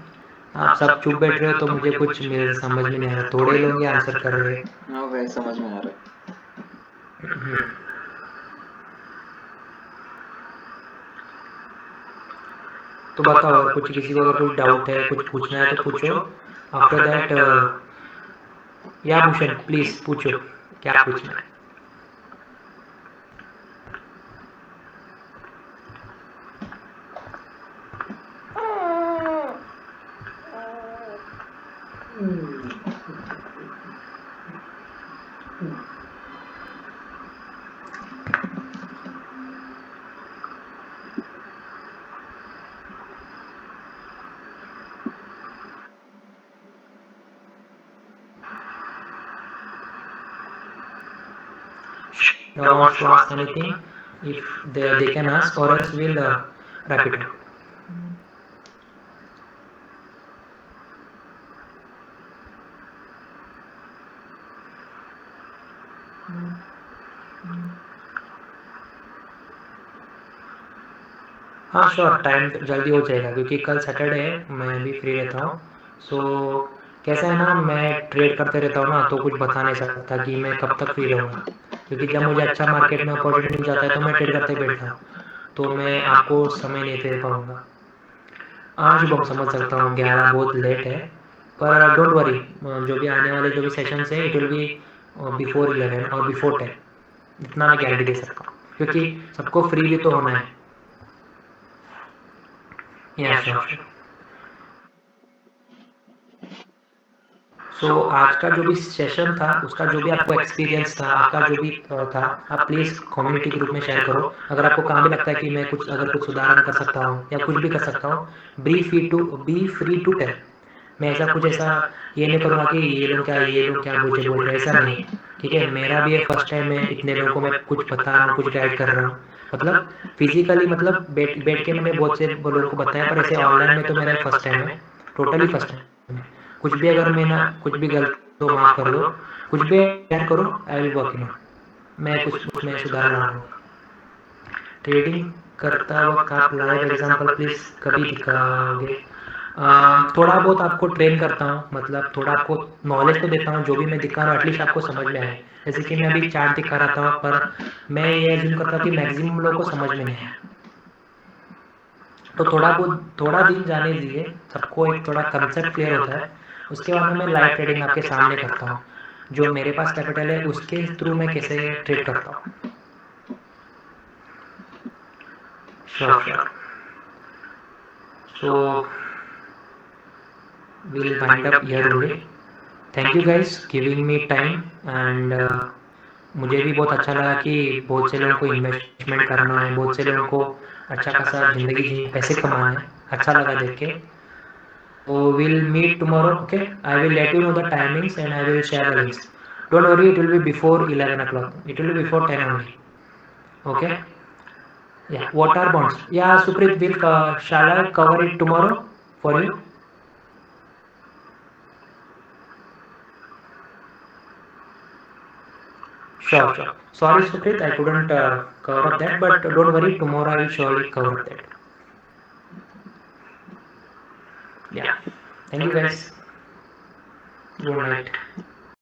आप सब चुप बैठ रहे हो तो मुझे कुछ मेरे समझ में नहीं आ रहा। थोड़े लोग ही आंसर कर रहे हैं। हाँ भाई समझ में आ रहा है। तो बताओ, अगर कुछ किसी को अगर कुछ डाउट है, कुछ पूछना है तो पूछो। आफ्टर दैट या भूषण प्लीज पूछो, क्या पूछना है? No one wants to ask anything? If they can ask, or else we'll wrap it up. हाँ श्योर, टाइम जल्दी हो जाएगा क्योंकि कल सैटरडे है, मैं भी फ्री रहता हूँ। सो कैसा है ना, मैं ट्रेड करते रहता हूँ ना, तो कुछ बता नहीं सकता कि मैं कब तक फ्री रहूँगा, क्योंकि जब मुझे अच्छा मार्केट में अपॉर्चुनिटी मिल जाता है तो मैं ट्रेड करते बैठता हूँ, तो मैं आपको समय नहीं दे पाऊँगा। आज शुभम समझ सकता हूँ 11 बहुत लेट है, पर डोंट वरी, जो भी आने वाले जो भी सेशंस है इट विल बी बिफोर 11 और बिफोर 10, इतना मैं गारंटी दे सकता हूँ, क्योंकि सबको फ्री भी तो होना है। या श्योर। सो आज का जो भी सेशन था, उसका जो भी आपको एक्सपीरियंस था, आपका जो भी था, आप प्लीज़ कम्युनिटी ग्रुप में शेयर करो। अगर आपको कहाँ भी लगता है कि मैं कुछ अगर कुछ सुधारण कर सकता हूँ या कुछ भी कर सकता हूँ, बी फ्री टू टेल। मैं ऐसा कुछ ऐसा ये नहीं करूँगा कि ये लोग क्या मुझे बोल रहे हैं, ऐसा नहीं। ठीक है, मेरा भी ये फर्स्ट टाइम है, इतने लोगों को मैं कुछ बता रहा हूँ, कुछ गाइड कर रहा हूँ। मतलब फिजिकली, मतलब बैठ बैठ के मैंने बहुत से लोगों को बताया, पर ऐसे ऑनलाइन में तो मेरा फर्स्ट टाइम है, टोटली फर्स्ट टाइम है। कुछ भी अगर मैं ना कुछ भी गलत तो माफ़ कर दो, कुछ भी शेयर करो, आई विल वर्क इन। मैं कुछ उसमें सुधार लाऊंगा। ट्रेडिंग करता वक्त आप लाइव एग्जांपल प्लीज कभी दिखाओगे? थोड़ा बहुत आपको ट्रेन करता हूँ, मतलब थोड़ा आपको नॉलेज तो देता हूँ, जो भी मैं दिखा रहा हूँ एटलीस्ट आपको समझ में आए। जैसे कि मैं अभी चार्ट दिखा रहा था, पर मैं ये एज्यूम करता हूँ कि मैक्सिमम लोगों को समझ में नहीं आया, तो थोड़ा बहुत थोड़ा दिन जाने दीजिए, सबको एक थोड़ा कंसेप्ट क्लियर होता है। उसके बाद में मैं लाइव ट्रेडिंग आपके सामने करता हूँ, जो मेरे पास कैपिटल है उसके थ्रू मैं कैसे ट्रेड करता हूँ। Sure. So we'll wind up here only. Thank you guys giving me time and मुझे भी बहुत अच्छा लगा कि बहुत से लोगों को इन्वेस्टमेंट करना है, बहुत से लोगों को अच्छा खासा ज़िंदगी जी पैसे कमाना है, अच्छा लगा देख के। So we'll meet tomorrow, okay? I will let you know the timings and I will share the links. Don't worry, it will be before 11 o'clock. It will be before 10 only. Okay? Yeah. What are bonds? Yeah, Suprit, shall I cover it tomorrow for you? Sure. Sorry, Suprit, I couldn't cover up that, but don't worry, tomorrow I will surely cover up that. Yeah. Thank you guys. Good night.